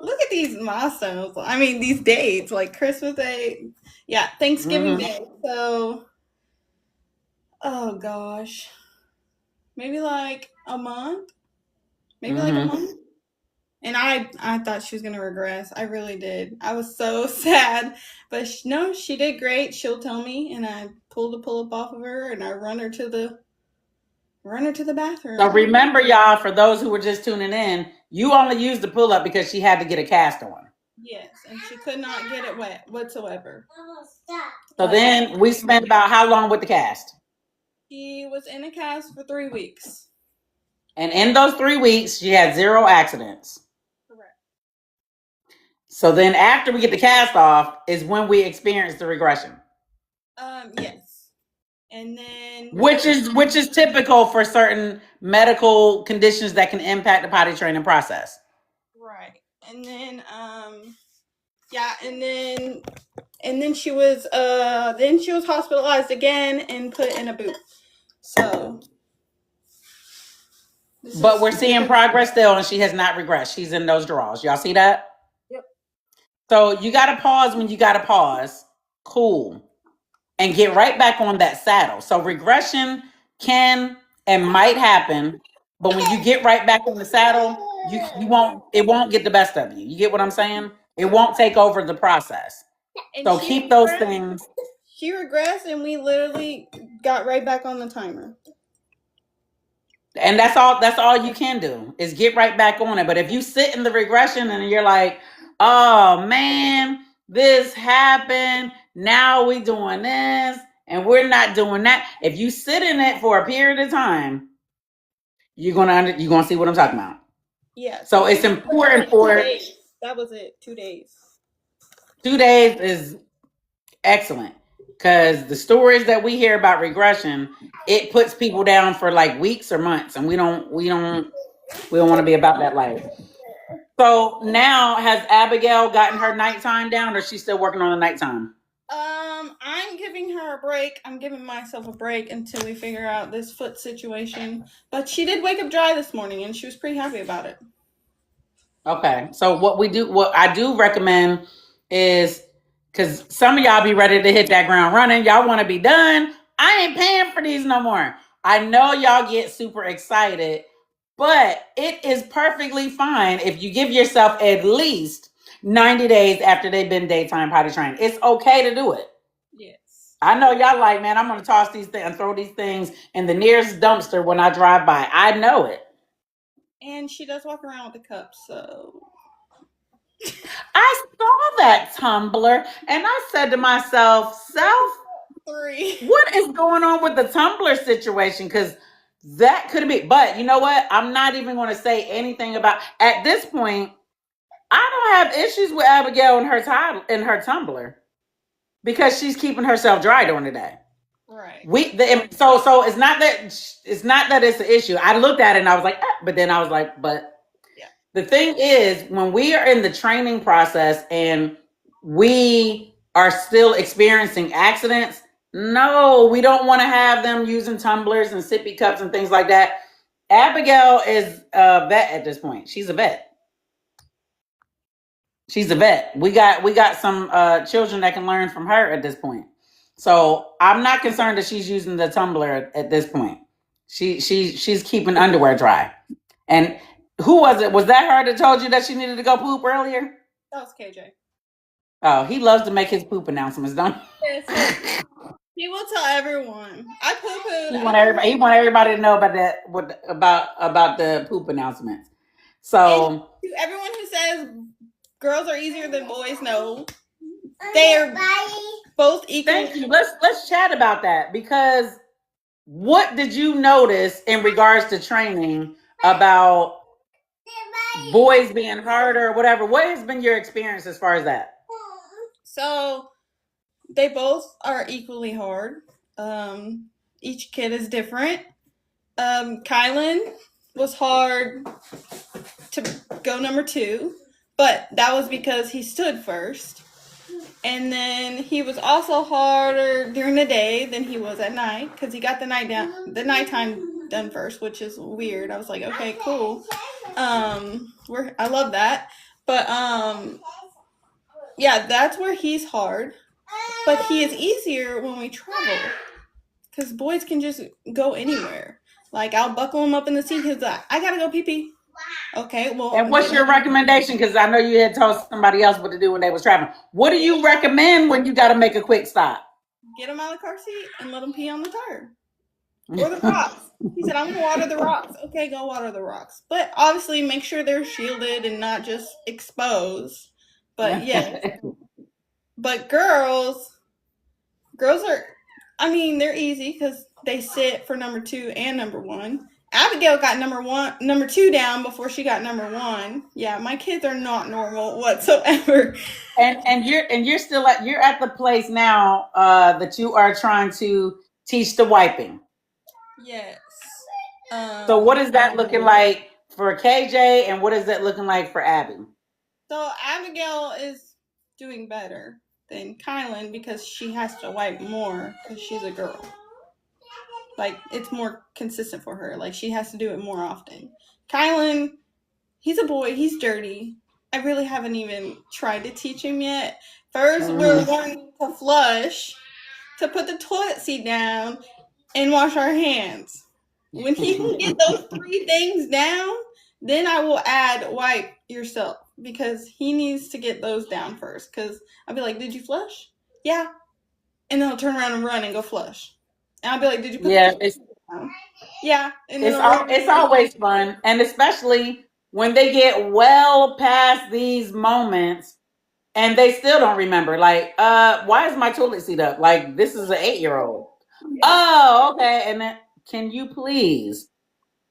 Look at these milestones. I mean, these dates, like Christmas Day. Yeah, Thanksgiving Day. So, oh gosh. Maybe like a month. Maybe like a month. And I thought she was going to regress. I really did. I was so sad. But no, she did great. She'll tell me. And I pulled the pull-up off of her and I run her to the bathroom. So remember, y'all, for those who were just tuning in, you only used the pull-up because she had to get a cast on. Yes, and she could not get it wet whatsoever. So then we spent about how long with the cast? She was in a cast for 3 weeks. And in those 3 weeks, she had 0 accidents. Correct. So then after we get the cast off is when we experience the regression. Yes. And then Which is typical for certain medical conditions that can impact the potty training process. right. And then and then she was hospitalized again and put in a boot. So But we're seeing progress still, and she has not regressed. She's in those draws. Y'all see that? Yep. So you got to pause when you got to pause. Cool. And get right back on that saddle. So regression can and might happen, but when you get right back on the saddle, it won't get the best of you. You get what I'm saying? It won't take over the process. And So keep those things. She regressed and we literally got right back on the timer. And that's all you can do is get right back on it. But if you sit in the regression and you're like, oh man, this happened, now we doing this and we're not doing that. If you sit in it for a period of time, you're gonna see what I'm talking about. Yeah. So it's important for it. That was it. 2 days. 2 days is excellent. Because the stories that we hear about regression, it puts people down for like weeks or months, and we don't want to be about that life. So now, has Abigail gotten her nighttime down, or is she still working on the nighttime? I'm giving her a break. I'm giving myself a break until we figure out this foot situation. But she did wake up dry this morning, and she was pretty happy about it. Okay, so what I do recommend is, because some of y'all be ready to hit that ground running. Y'all want to be done. I ain't paying for these no more. I know y'all get super excited, but it is perfectly fine if you give yourself at least 90 days after they've been daytime potty trained. It's okay to do it. Yes. I know y'all like, man, I'm going to toss these things and throw these things in the nearest dumpster when I drive by. I know it. And she does walk around with the cups, so... I saw that tumbler and I said to myself, what is going on with the tumbler situation? Because that could be, but you know what? I'm not even going to say anything about, at this point, I don't have issues with Abigail and her tumbler because she's keeping herself dry during the day. Right. So it's not that it's an issue. I looked at it and I was like, but then I was like, but the thing is, when we are in the training process and we are still experiencing accidents, no, we don't want to have them using tumblers and sippy cups and things like that. Abigail is a vet at this point. She's a vet. We got some children that can learn from her at this point. So I'm not concerned that she's using the tumbler at this point. She's keeping underwear dry. And who was it? Was that her that told you that she needed to go poop earlier? That was KJ. Oh, he loves to make his poop announcements, don't he? Yes, he will tell everyone. I poo-pooed. He want everybody to know about that. About the poop announcements. So and to everyone who says girls are easier than boys, no, they are both equal. Thank you. Let's chat about that, because what did you notice in regards to training about boys being harder or whatever? What has been your experience as far as that? So they both are equally hard. Each kid is different. Kylan was hard to go number 2. but that was because he stood first. And then he was also harder during the day than he was at night because he got the nighttime done first, which is weird. I was like, okay, cool. I love that. But yeah, that's where he's hard. But he is easier when we travel because boys can just go anywhere. Like, I'll buckle him up in the seat. He's like, I gotta go pee pee. Okay, well. And what's your recommendation? Because I know you had told somebody else what to do when they was traveling. What do you recommend when you got to make a quick stop? Get him out of the car seat and let him pee on the tire. Or the rocks. He said, I'm going to water the rocks. Okay, go water the rocks. But obviously make sure they're shielded and not just exposed. But yeah. But girls are, I mean, they're easy because they sit for number 2 and number 1. Abigail got number 2 down before she got number 1. Yeah, my kids are not normal whatsoever. And you're still you're at the place now that you are trying to teach the wiping. Yes. So what is that looking like for KJ, and what is that looking like for Abby? So Abigail is doing better than Kylan because she has to wipe more because she's a girl. Like, it's more consistent for her. Like, she has to do it more often. Kylan, he's a boy. He's dirty. I really haven't even tried to teach him yet. First, we're learning to flush, to put the toilet seat down, and wash our hands. When he can get those 3 things down, then I will add wipe yourself because he needs to get those down first. Because I'll be like, did you flush? Yeah. And then he'll turn around and run and go flush. And I'll be like, did you put it's down? Yeah. And it's always fun. And especially when they get well past these moments and they still don't remember. Like, why is my toilet seat up? Like, this is an 8-year-old. Oh, okay. And then, can you please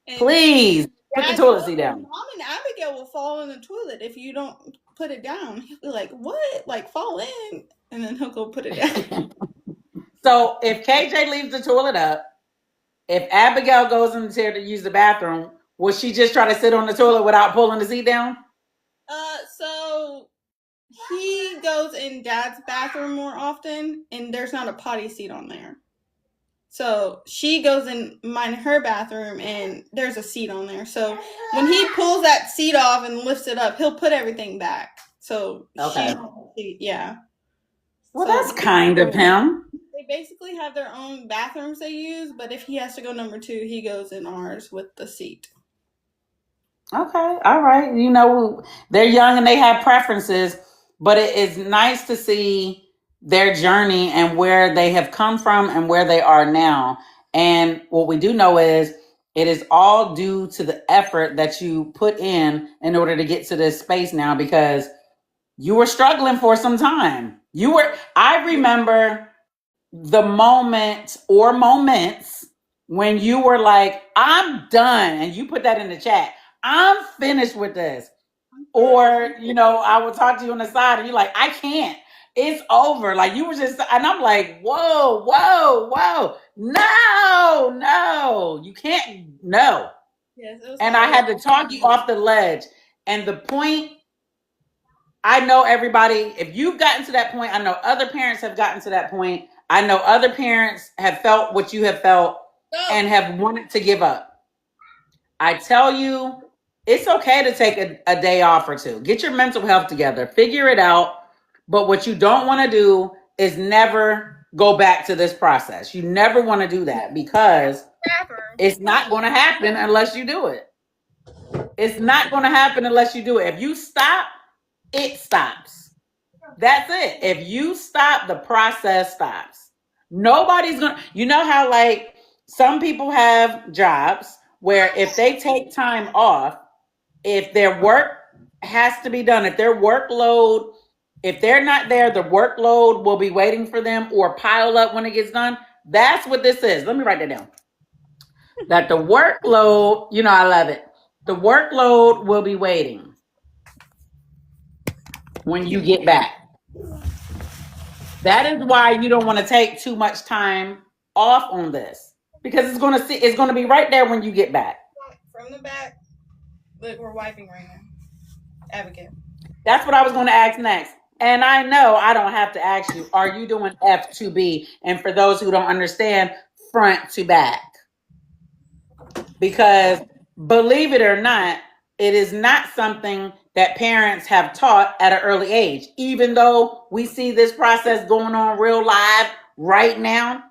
put the toilet seat down? Mom and Abigail will fall in the toilet if you don't put it down. He'll be like, what? Like, fall in. And then he'll go put it down. So if KJ leaves the toilet up, if Abigail goes in there to use the bathroom, will she just try to sit on the toilet without pulling the seat down? So he goes in Dad's bathroom more often, and there's not a potty seat on there. So she goes in her bathroom, and there's a seat on there. So when he pulls that seat off and lifts it up, he'll put everything back. So okay. Yeah. Well, that's kind of him. They basically have their own bathrooms they use, but if he has to go number 2, he goes in ours with the seat. Okay, all right. You know, they're young and they have preferences, but it is nice to see their journey and where they have come from and where they are now. And what we do know is it is all due to the effort that you put in order to get to this space now, because you were struggling for some time. I remember the moment or moments when you were like, I'm done. And you put that in the chat. I'm finished with this. Or, you know, I would talk to you on the side and you're like, I can't. It's over. Like, you were just, and I'm like, whoa. No, you can't. No. Yes, and I had to talk you off the ledge. And the point, I know everybody, if you've gotten to that point, I know other parents have gotten to that point. I know other parents have felt what you have felt and have wanted to give up. I tell you, it's okay to take a day off or 2. Get your mental health together. Figure it out. But what you don't want to do is never go back to this process. You never want to do that because it's not going to happen unless you do it. It's not going to happen unless you do it. If you stop, it stops. That's it. If you stop, the process stops. Nobody's going to, you know how like some people have jobs where if they take time off, if their work has to be done, if their workload, if they're not there, the workload will be waiting for them or pile up when it gets done. That's what this is. Let me write that down. That the workload, you know, I love it. The workload will be waiting when you get back. That is why you don't want to take too much time off on this, because it's going to be right there when you get back. From the back, look, we're wiping right now. Abigail. That's what I was going to ask next. And I know I don't have to ask you, are you doing F2B? And for those who don't understand, front to back. Because believe it or not, it is not something that parents have taught at an early age. Even though we see this process going on real live right now,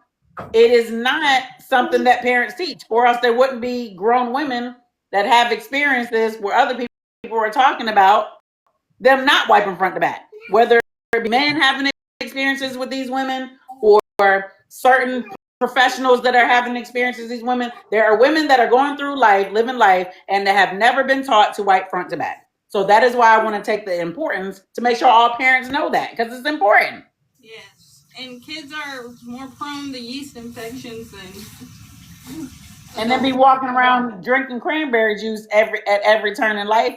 it is not something that parents teach, or else there wouldn't be grown women that have experiences where other people are talking about them not wiping front to back. Whether it be men having experiences with these women or certain professionals that are having experiences with these women, there are women that are going through life, living life, and that have never been taught to wipe front to back. So that is why I want to take the importance to make sure all parents know that, because it's important. Yes. And kids are more prone to yeast infections than. And then be walking around drinking cranberry juice at every turn in life.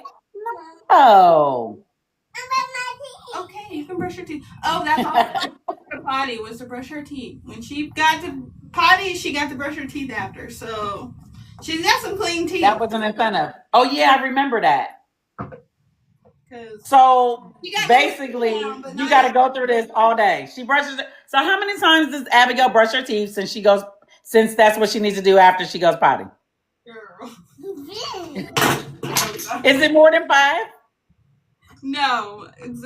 No. Okay, you can brush your teeth. Oh, that's all. The potty was to brush her teeth. When she got to potty, she got to brush her teeth after. So she's got some clean teeth. That was an incentive. Oh yeah, I remember that. 'Cause So you got basically, you got to go through this all day. She brushes it. So how many times does Abigail brush her teeth since that's what she needs to do after she goes potty? Girl. Is it more than 5? No. It's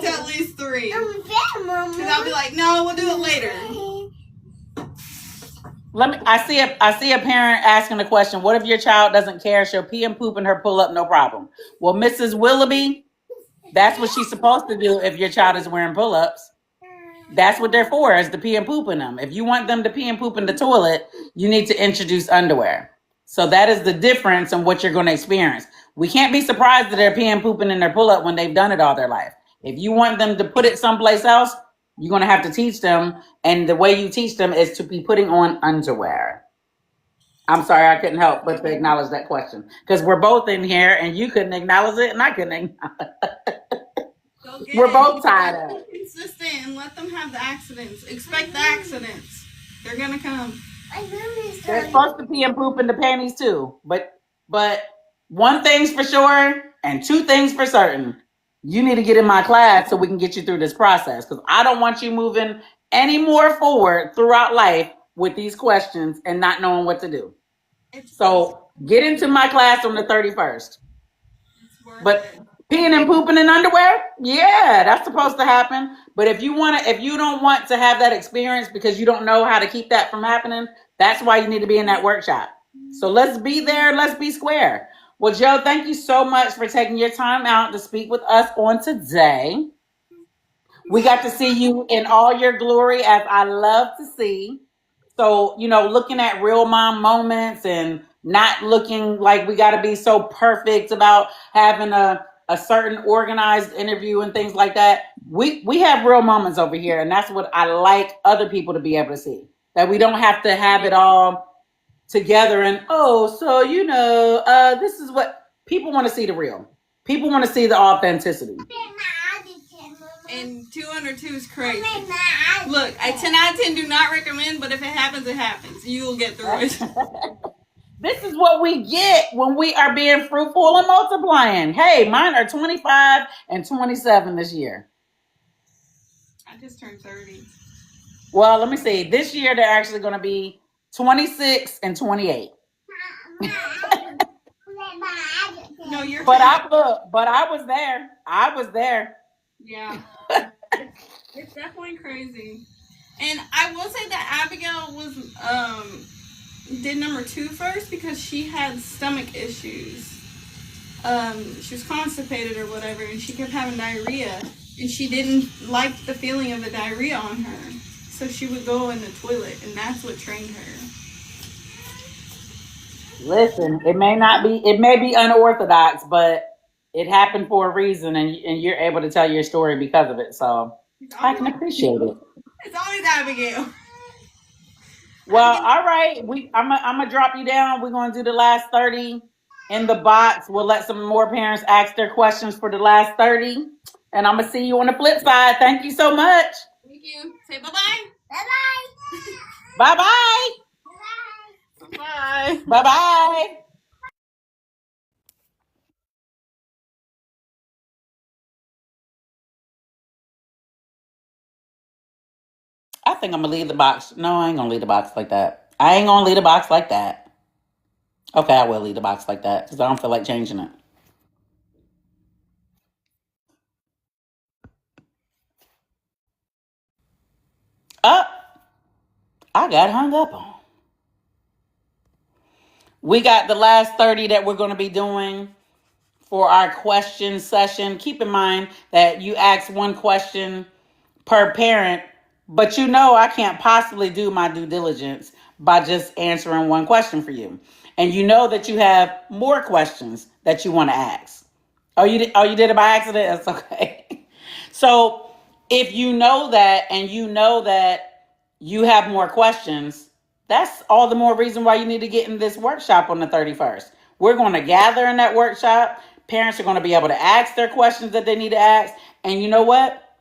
at least 3. Because I'll be like, no, we'll do it later. I see a parent asking the question, what if your child doesn't care? She'll pee and poop in her pull-up, no problem. Well, Mrs. Willoughby, that's what she's supposed to do if your child is wearing pull-ups. That's what they're for, is to pee and poop in them. If you want them to pee and poop in the toilet, you need to introduce underwear. So that is the difference in what you're going to experience. We can't be surprised that they're peeing and pooping in their pull-up when they've done it all their life. If you want them to put it someplace else, you're going to have to teach them. And the way you teach them is to be putting on underwear. I'm sorry, I couldn't help but to acknowledge that question. Because we're both in here and you couldn't acknowledge it and I couldn't acknowledge it. We're both tired of it. Consistent and let them have the accidents. Expect the accidents. They're going to come. They're supposed to pee and poop in the panties too. But one thing's for sure and 2 things for certain. You need to get in my class so we can get you through this process, because I don't want you moving any more forward throughout life with these questions and not knowing what to do. So get into my class on the 31st. But peeing and pooping in underwear, yeah, that's supposed to happen. But if you don't want to have that experience because you don't know how to keep that from happening, that's why you need to be in that workshop. So let's be there. Let's be square. Well, Joe, thank you so much for taking your time out to speak with us on today. We got to see you in all your glory, as I love to see. So, looking at real mom moments and not looking like we got to be so perfect about having a certain organized interview and things like that. We have real moments over here, and that's what I like other people to be able to see. That we don't have to have it all together and this is what people want to see. The real people want to see the authenticity. And 2 under 2 is crazy. Look, I 10 out of 10 do not recommend, but if it happens, it happens. You will get through it. This is what we get when we are being fruitful and multiplying. Hey, mine are 25 and 27 this year. I just turned 30. Well, let me see. This year they're actually going to be 26 and 28. No, you're. But I was there. I was there. Yeah. It's definitely crazy. And I will say that Abigail was did number 2 first because she had stomach issues. She was constipated or whatever, and she kept having diarrhea, and she didn't like the feeling of the diarrhea on her, so she would go in the toilet, and that's what trained her. Listen, it may be unorthodox, but it happened for a reason, and you're able to tell your story because of it. So I can appreciate it. It's always Abigail. Well, all right. I'm gonna drop you down. We're gonna do the last 30 in the box. We'll let some more parents ask their questions for the last 30, and I'm gonna see you on the flip side. Thank you so much. Thank you. Say bye-bye. Bye-bye. Bye-bye. Bye. Bye-bye. I think I'm gonna leave the box. No, I ain't gonna leave the box like that. I ain't gonna leave the box like that. Okay, I will leave the box like that because I don't feel like changing it. Up, I got hung up on. We got the last 30 that we're going to be doing for our question session. Keep in mind that you ask one question per parent, but you know I can't possibly do my due diligence by just answering one question for you. And you know that you have more questions that you want to ask. Oh, you did it by accident? That's okay. So if you know that and you know that you have more questions, that's all the more reason why you need to get in this workshop on the 31st. We're going to gather in that workshop. Parents are going to be able to ask their questions that they need to ask. And you know what?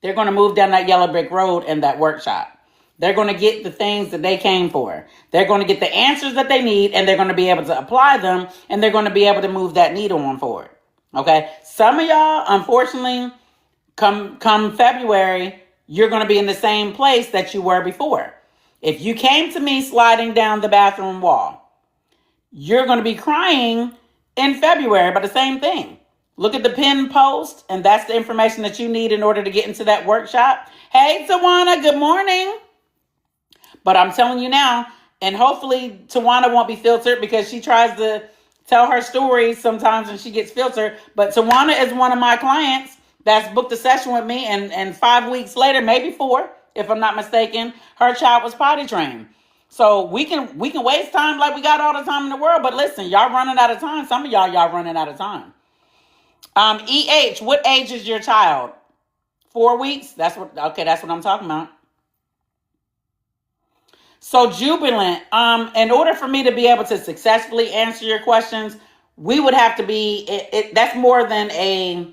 They're going to move down that yellow brick road in that workshop. They're going to get the things that they came for. They're going to get the answers that they need, and they're going to be able to apply them, and they're going to be able to move that needle on forward. Okay? Some of y'all, unfortunately, come February, you're going to be in the same place that you were before. If you came to me sliding down the bathroom wall, you're going to be crying in February about the same thing. Look at the pinned post, and that's the information that you need in order to get into that workshop. Hey, Tawana, good morning. But I'm telling you now, and hopefully Tawana won't be filtered because she tries to tell her stories sometimes and she gets filtered. But Tawana is one of my clients that's booked a session with me, and 5 weeks later, maybe 4, if I'm not mistaken, her child was potty trained. So we can waste time like we got all the time in the world. But listen, y'all running out of time. Some of y'all running out of time. EH, what age is your child? 4 weeks? That's what I'm talking about. So Jubilant, in order for me to be able to successfully answer your questions, we would have to be, that's more than a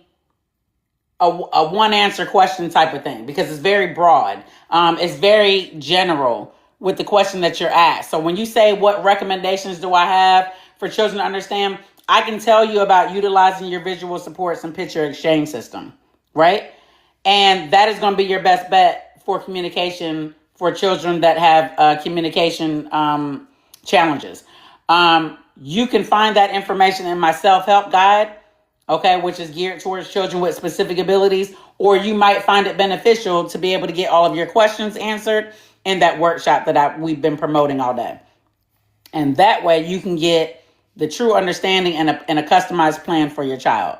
one answer question type of thing, because it's very broad. It's very general with the question that you're asked. So when you say, what recommendations do I have for children to understand? I can tell you about utilizing your visual supports and picture exchange system, right? And that is going to be your best bet for communication for children that have communication challenges. You can find that information in my self-help guide, okay, which is geared towards children with specific abilities, or you might find it beneficial to be able to get all of your questions answered in that workshop that we've been promoting all day. And that way you can get the true understanding and a customized plan for your child.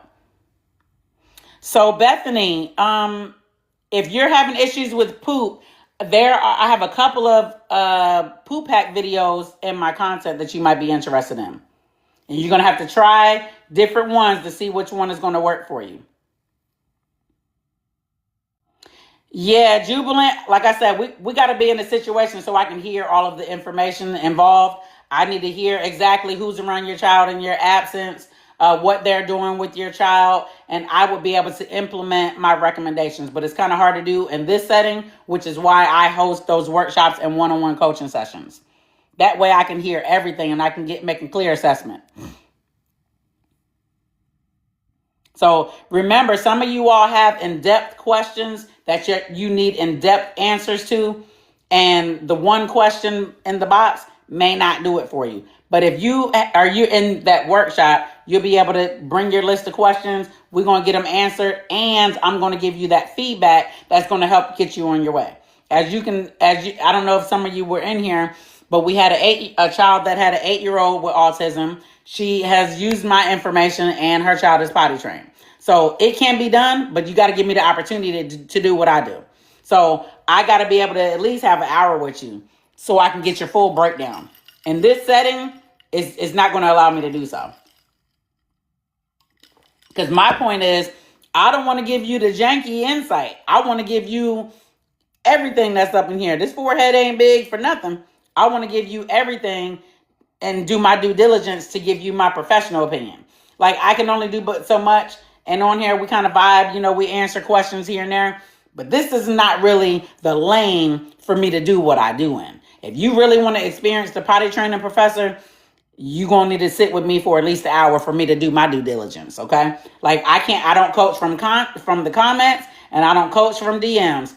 So Bethany, if you're having issues with poop, I have a couple of poop hack videos in my content that you might be interested in. And you're going to have to try different ones to see which one is going to work for you. Yeah, Jubilant, like I said, we got to be in a situation so I can hear all of the information involved. I need to hear exactly who's around your child in your absence, what they're doing with your child, and I would be able to implement my recommendations. But it's kind of hard to do in this setting, which is why I host those workshops and one-on-one coaching sessions. That way I can hear everything and I can make a clear assessment. So remember, some of you all have in-depth questions that you need in-depth answers to, and the one question in the box may not do it for you. But if you in that workshop, you'll be able to bring your list of questions. We're going to get them answered, and I'm going to give you that feedback that's going to help get you on your way. I don't know if some of you were in here, but we had a child that had an 8-year-old with autism. She has used my information, and her child is potty trained. So it can be done, but you got to give me the opportunity to do what I do. So I got to be able to at least have an hour with you so I can get your full breakdown. In this setting, it's not going to allow me to do so. Because my point is, I don't want to give you the janky insight. I want to give you everything that's up in here. This forehead ain't big for nothing. I want to give you everything and do my due diligence to give you my professional opinion. Like, I can only do but so much. And on here, we kind of vibe, we answer questions here and there. But this is not really the lane for me to do what I do in. If you really want to experience the potty training professor, you're going to need to sit with me for at least an hour for me to do my due diligence, okay? Like, I don't coach from the comments, and I don't coach from DMs.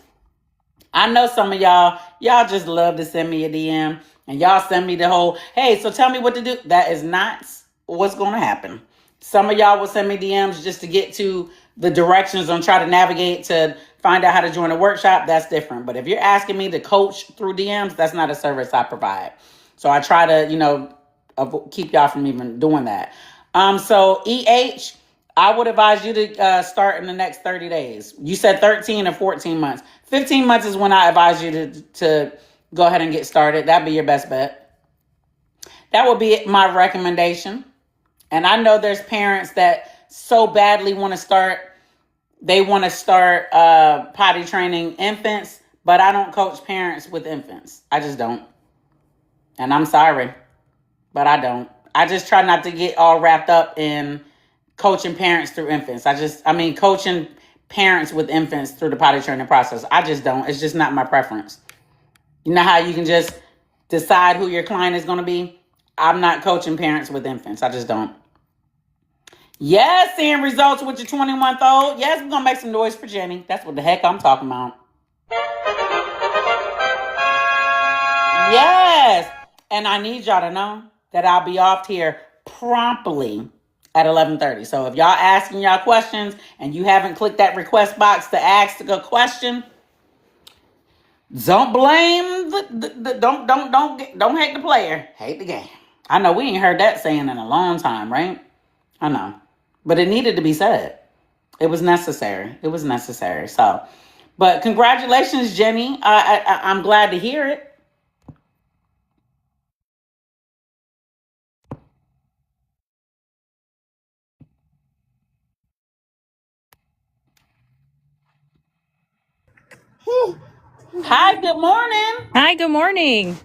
I know some of y'all just love to send me a DM and y'all send me the whole, hey, so tell me what to do. That is not what's going to happen. Some of y'all will send me DMs just to get to the directions on try to navigate to find out how to join a workshop. That's different. But if you're asking me to coach through DMs, that's not a service I provide. So I try to, keep y'all from even doing that. So EH, I would advise you to start in the next 30 days. You said 13 or 14 months. 15 months is when I advise you to go ahead and get started. That'd be your best bet. That would be my recommendation. And I know there's parents that so badly want to start potty training infants, but I don't coach parents with infants. I just don't. And I'm sorry, but I don't. I just try not to get all wrapped up in coaching parents through infants. Coaching parents with infants through the potty training process. I just don't. It's just not my preference. You know how you can just decide who your client is going to be? I'm not coaching parents with infants. I just don't. Yes, seeing results with your 21-month-old. Yes, we're going to make some noise for Jenny. That's what the heck I'm talking about. Yes. And I need y'all to know that I'll be off here promptly at 11:30. So if y'all asking y'all questions and you haven't clicked that request box to ask a question, don't blame don't hate the player, hate the game. I know we ain't heard that saying in a long time, right? I know, but it needed to be said. It was necessary. So, but congratulations, Jenny. I'm glad to hear it. Hi, good morning. Hi, good morning.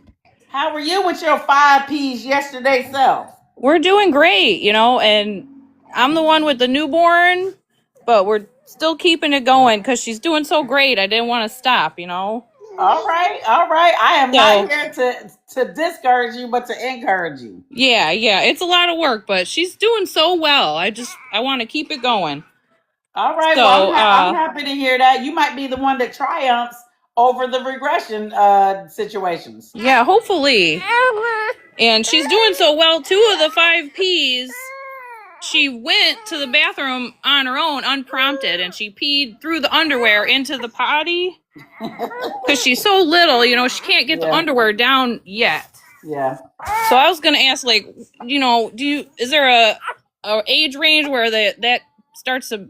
How were you with your 5 Ps yesterday self? We're doing great, and I'm the one with the newborn, but we're still keeping it going because she's doing so great. I didn't want to stop, All right. I am not here to discourage you, but to encourage you. Yeah, it's a lot of work, but she's doing so well. I want to keep it going. All right, So, well, I'm happy to hear that. You might be the one that triumphs over the regression situations. Yeah, hopefully. And she's doing so well. 2 of the 5 Ps, she went to the bathroom on her own, unprompted, and she peed through the underwear into the potty. Because she's so little, she can't get the underwear down yet. Yeah. So I was gonna ask, is there a age range where that starts to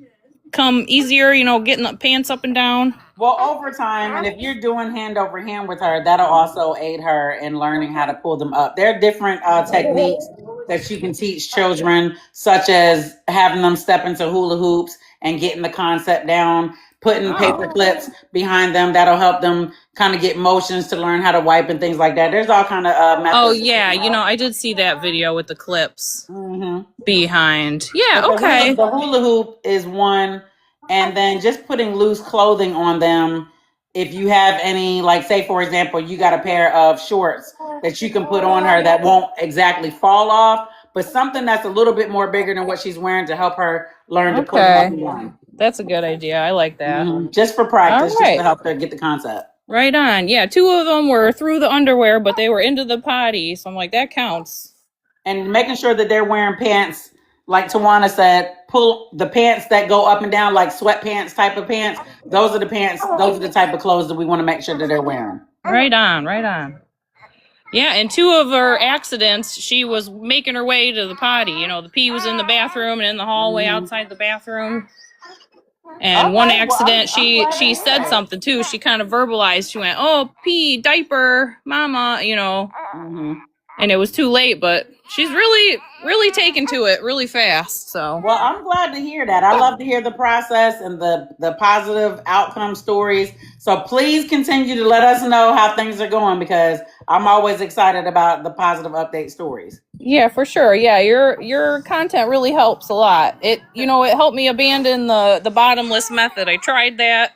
come easier, getting the pants up and down? Well, over time, and if you're doing hand over hand with her, that'll also aid her in learning how to pull them up. There are different techniques that you can teach children, such as having them step into hula hoops and getting the concept down, putting paper clips behind them. That'll help them kind of get motions to learn how to wipe and things like that. There's all kind of methods. Oh, yeah. I did see that video with the clips behind. Yeah, okay. The hula hoop is one. And then just putting loose clothing on them. If you have any, like, say, for example, you got a pair of shorts that you can put on her that won't exactly fall off, but something that's a little bit more bigger than what she's wearing to help her learn to put them on. That's a good idea. I like that. Just for practice, just to help her get the concept. Right on. Yeah, 2 of them were through the underwear, but they were into the potty. So I'm like, that counts. And making sure that they're wearing pants, like Tawana said, pull the pants that go up and down, like sweatpants type of pants. Those are the pants. Those are the type of clothes that we want to make sure that they're wearing. Right on. Yeah, and 2 of her accidents, she was making her way to the potty. The pee was in the bathroom and in the hallway outside the bathroom. And one accident, she said something too. She kind of verbalized. She went, "Oh, pee, diaper, mama," And it was too late, but she's really taken to it really fast. So, well, I'm glad to hear that. I love to hear the process and the positive outcome stories. So please continue to let us know how things are going, because I'm always excited about the positive update stories. Yeah, for sure. Yeah, your content really helps a lot. It helped me abandon the bottomless method. I tried that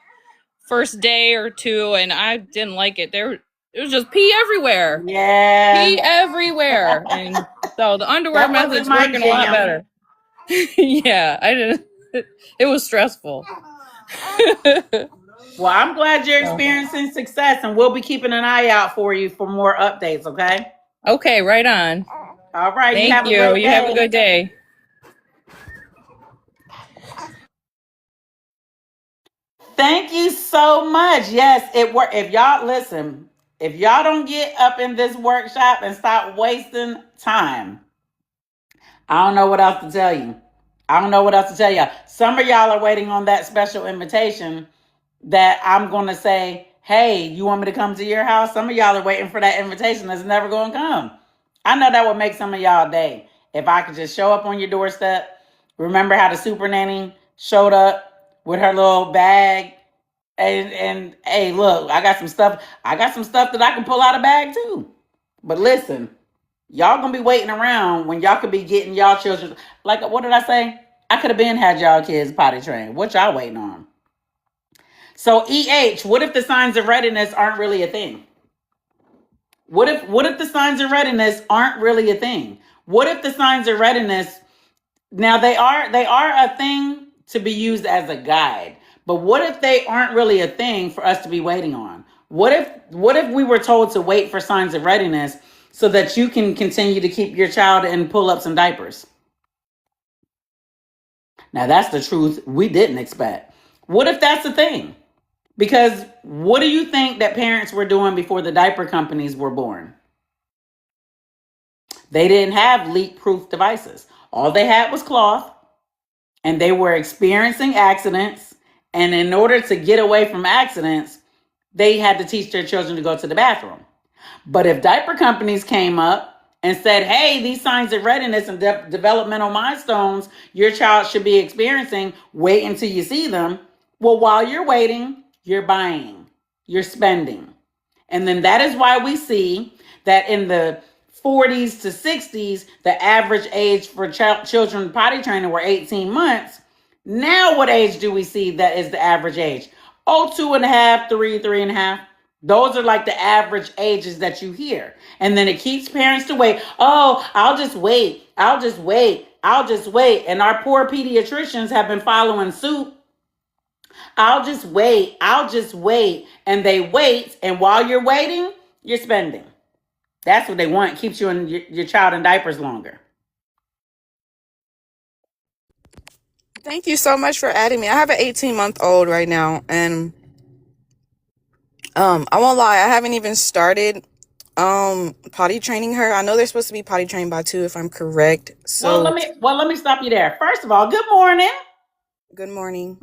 first day or 2 and I didn't like it. It was just pee everywhere. Yeah. Pee everywhere. And so the underwear method's working a lot better. Yeah, I didn't. It was stressful. Well, I'm glad you're So, experiencing success, and we'll be keeping an eye out for you for more updates, okay? okay, right on. All right, you Thank have a you. great You have a day. good day. Thank you so much. Yes, it worked. If y'all listen, if y'all don't get up in this workshop and stop wasting time, I don't know what else to tell you. I don't know what else to tell y'all. Some of y'all are waiting on that special invitation that I'm going to say, hey, you want me to come to your house? Some of y'all are waiting for that invitation that's never going to come. I know that would make some of y'all day if I could just show up on your doorstep. Remember how the super nanny showed up with her little bag and hey, look, I got some stuff. I got some stuff that I can pull out a bag too. But listen, y'all gonna be waiting around when y'all could be getting y'all children. Like, what did I say? I could have been had y'all kids potty trained. What y'all waiting on? So what if the signs of readiness aren't really a thing? What if the signs of readiness aren't really a thing? What if the signs of readiness, now they are a thing to be used as a guide, but what if they aren't really a thing for us to be waiting on? What if we were told to wait for signs of readiness so that you can continue to keep your child in pull-ups and diapers? Now that's the truth we didn't expect. What if that's the thing? Because what do you think that parents were doing before the diaper companies were born? They didn't have leak-proof devices. All they had was cloth, and they were experiencing accidents. And in order to get away from accidents, they had to teach their children to go to the bathroom. But if diaper companies came up and said, hey, these signs of readiness and developmental milestones your child should be experiencing, wait until you see them. Well, while you're waiting, you're buying, you're spending. And then that is why we see that in the 40s to 60s, the average age for children potty training were 18 months. Now, what age do we see that is the average age? Oh, 2.5, 3.5. Those are like the average ages that you hear. And then it keeps parents to wait. Oh, I'll just wait. I'll just wait. I'll just wait. And our poor pediatricians have been following suit. I'll just wait. I'll just wait. And they wait. And while you're waiting, you're spending. That's what they want. Keeps you and your child in diapers longer. Thank you so much for adding me. I have an 18-month-old right now, and I won't lie, I haven't even started potty training her. I know they're supposed to be potty trained by 2 if I'm correct. Well, So let me stop you there. First of all, good morning. good morning.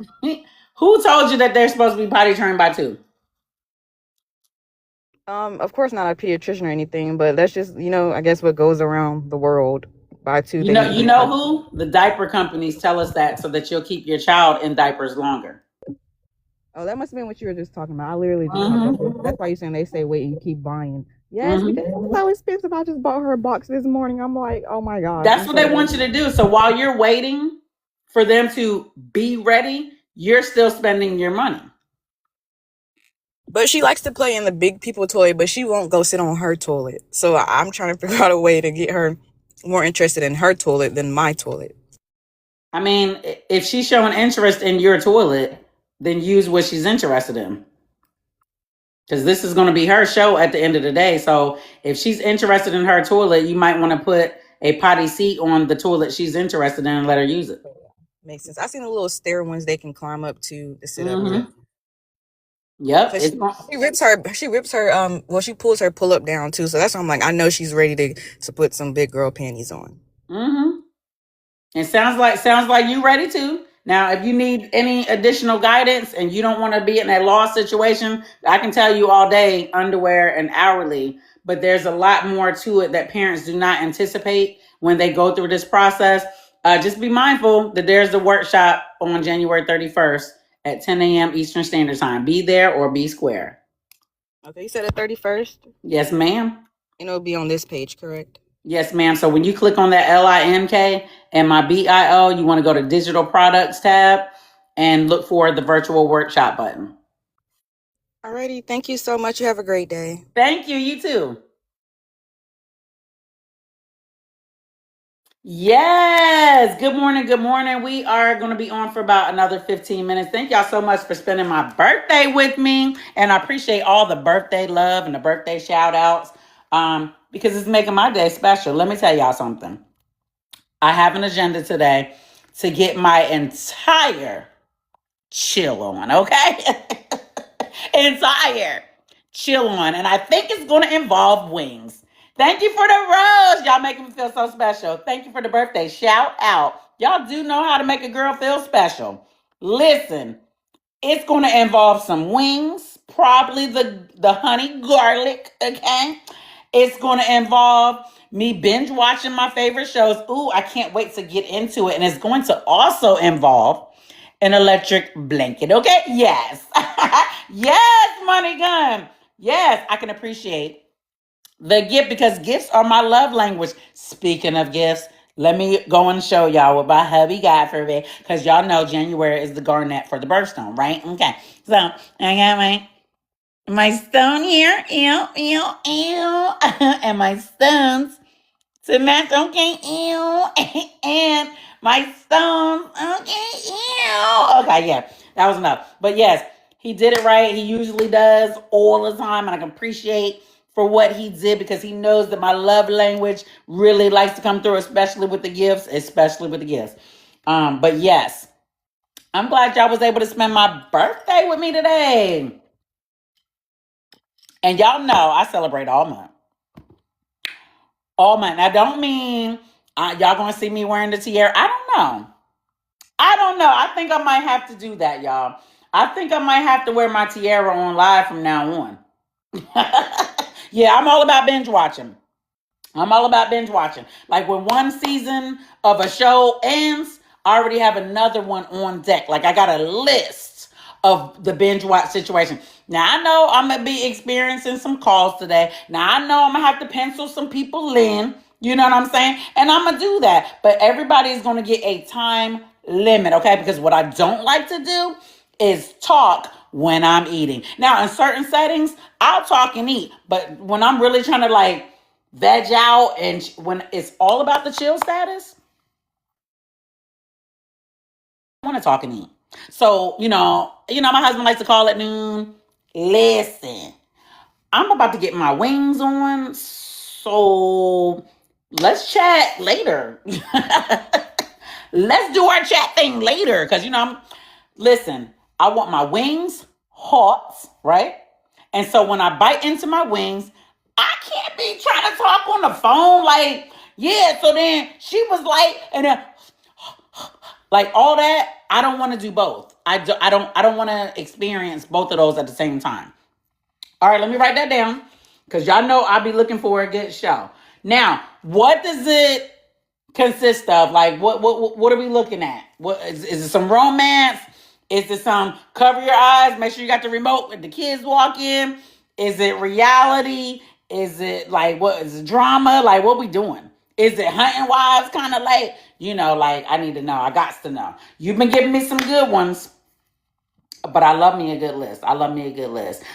Who told you that they're supposed to be potty trained by 2? Of course not a pediatrician or anything, but that's just, I guess what goes around the world by 2 You know who? The diaper companies tell us that so that you'll keep your child in diapers longer. Oh, that must have been what you were just talking about. I literally just that's why you're saying they say wait and keep buying. Yes, because it's so expensive. I just bought her a box this morning. I'm like, oh my God. That's what they want you to do. So while you're waiting for them to be ready, you're still spending your money. But she likes to play in the big people toilet, but she won't go sit on her toilet. So I'm trying to figure out a way to get her more interested in her toilet than my toilet. I mean, if she's showing interest in your toilet, then use what she's interested in. Because this is going to be her show at the end of the day. So if she's interested in her toilet, you might want to put a potty seat on the toilet she's interested in and let her use it. Makes sense. I've seen the little stair ones they can climb up to sit up with. Yep. So she rips her she pulls her pull up down too. So that's why I'm like, I know she's ready to put some big girl panties on. It sounds like you ready to. Now, if you need any additional guidance and you don't want to be in a lost situation, I can tell you all day underwear and hourly, but there's a lot more to it that parents do not anticipate when they go through this process. Just be mindful that there's a workshop on January 31st at 10 a.m. Eastern Standard Time. Be there or be square. Okay, you said the 31st? Yes, ma'am. And it'll be on this page, correct? Yes, ma'am. So when you click on that LINK and my BIO, you want to go to digital products tab and look for the virtual workshop button. Alrighty. Thank you so much. You have a great day. Thank you. You too. Yes. Good morning. Good morning. We are going to be on for about another 15 minutes. Thank y'all so much for spending my birthday with me. And I appreciate all the birthday love and the birthday shout outs because it's making my day special. Let me tell y'all something. I have an agenda today to get my entire chill on, okay? Entire chill on. And I think it's going to involve wings. Thank you for the rose. Y'all making me feel so special. Thank you for the birthday shout out. Y'all do know how to make a girl feel special. Listen, it's going to involve some wings, probably the honey garlic, okay? It's going to involve me binge watching my favorite shows. Ooh, I can't wait to get into it. And it's going to also involve an electric blanket, okay? Yes. Yes, money gun. Yes, I can appreciate the gift because gifts are my love language. Speaking of gifts, let me go and show y'all what my hubby got for me because y'all know January is the garnet for the birthstone, right? Okay, so I got my stone here, ew, ew, ew, and my stones to match, okay, ew, and my stones, okay, ew. Okay, yeah, that was enough. But yes, he did it right. He usually does all the time, and I can appreciate for what he did because he knows that my love language really likes to come through, especially with the gifts, But yes, I'm glad y'all was able to spend my birthday with me today. And y'all know I celebrate all month. All month. I don't mean y'all gonna see me wearing the tiara. I don't know. I think I might have to do that, y'all. I think I might have to wear my tiara on live from now on. Yeah, I'm all about binge watching. Like when one season of a show ends, I already have another one on deck. Like I got a list of the binge watch situation. Now I know I'm going to be experiencing some calls today. Now I know I'm going to have to pencil some people in. You know what I'm saying? And I'm going to do that. But everybody's going to get a time limit, okay? Because what I don't like to do is talk when I'm eating. Now, in certain settings, I'll talk and eat. But when I'm really trying to like veg out and when it's all about the chill status, I want to talk and eat. So, you know, my husband likes to call it noon. Listen, I'm about to get my wings on. So let's chat later. Let's do our chat thing later. Because, listen, I want my wings hot, right? And so when I bite into my wings, I can't be trying to talk on the phone. Like, yeah, so then she was like, and then like all that. I don't want to do both. I don't want to experience both of those at the same time. All right, let me write that down because y'all know I'll be looking for a good show. Now, what does it consist of? Like, what are we looking at? What is it? Some romance? Is it some cover your eyes? Make sure you got the remote when the kids walk in. Is it reality? Is it like what is it drama? Like what we doing? Is it hunting wives kind of like, like I need to know. I got to know. You've been giving me some good ones. But I love me a good list.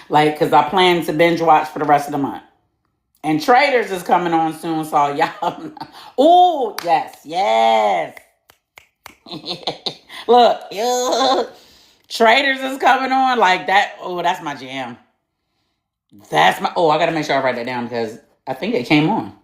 Like, because I plan to binge watch for the rest of the month. And Traders is coming on soon, so y'all know. Ooh, yes. Look, Traders is coming on like that. Oh, that's my jam. I got to make sure I write that down because I think it came on.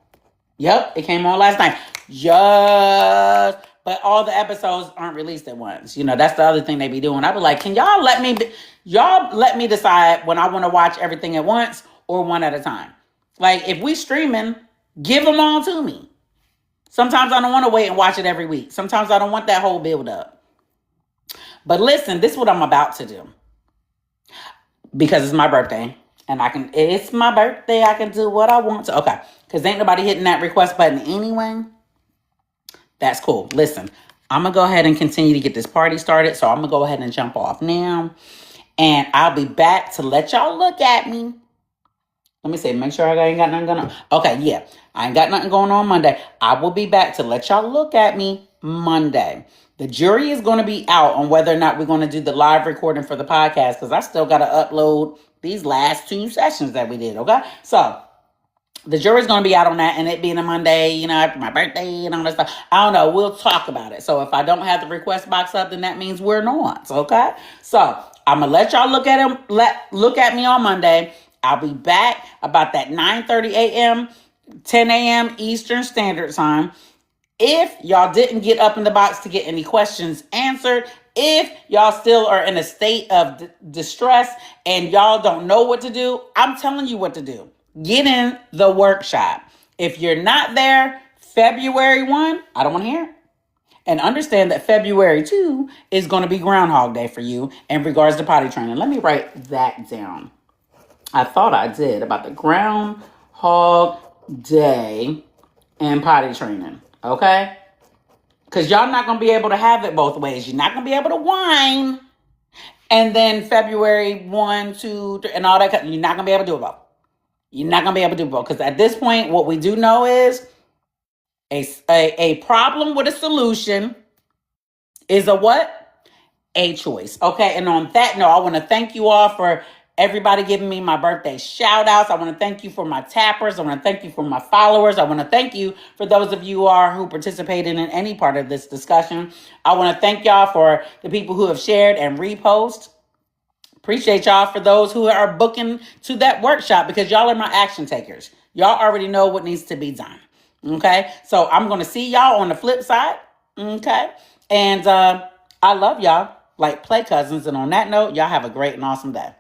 Yep, it came on last night. Yes. But all the episodes aren't released at once. That's the other thing they be doing. I be like, can y'all let me decide when I want to watch everything at once or one at a time? Like, if we streaming, give them all to me. Sometimes I don't want to wait and watch it every week. Sometimes I don't want that whole build up. But listen, this is what I'm about to do. Because it's my birthday. And it's my birthday. I can do what I want to. Okay. Because ain't nobody hitting that request button anyway. That's cool. Listen, I'm going to go ahead and continue to get this party started. So I'm going to go ahead and jump off now. And I'll be back to let y'all look at me. Let me see. Make sure I ain't got nothing going on. Okay, yeah. I ain't got nothing going on Monday. I will be back to let y'all look at me Monday. The jury is going to be out on whether or not we're going to do the live recording for the podcast. Because I still got to upload these last 2 sessions that we did. Okay? So The jury's going to be out on that, and it being a Monday, after my birthday and all that stuff. I don't know. We'll talk about it. So if I don't have the request box up, then that means we're not. Okay? So I'm going to let y'all look at me on Monday. I'll be back about that 9:30 a.m., 10 a.m. Eastern Standard Time. If y'all didn't get up in the box to get any questions answered, if y'all still are in a state of distress and y'all don't know what to do, I'm telling you what to do. Get in the workshop. If you're not there, February 1, I don't want to hear it. And understand that February 2 is going to be Groundhog Day for you in regards to potty training. Let me write that down. I thought I did about the Groundhog Day and potty training. Okay? Because y'all not going to be able to have it both ways. You're not going to be able to whine. And then February 1, 2, 3, and all that. You're not going to be able to do it both. You're not going to be able to do both. Because at this point, what we do know is a problem with a solution is a what? A choice. Okay. And on that note, I want to thank you all for everybody giving me my birthday shout outs. I want to thank you for my tappers. I want to thank you for my followers. I want to thank you for those of you who participated in any part of this discussion. I want to thank y'all for the people who have shared and repost. Appreciate y'all for those who are booking to that workshop because y'all are my action takers. Y'all already know what needs to be done. Okay. So I'm going to see y'all on the flip side. Okay. And I love y'all like play cousins. And on that note, y'all have a great and awesome day.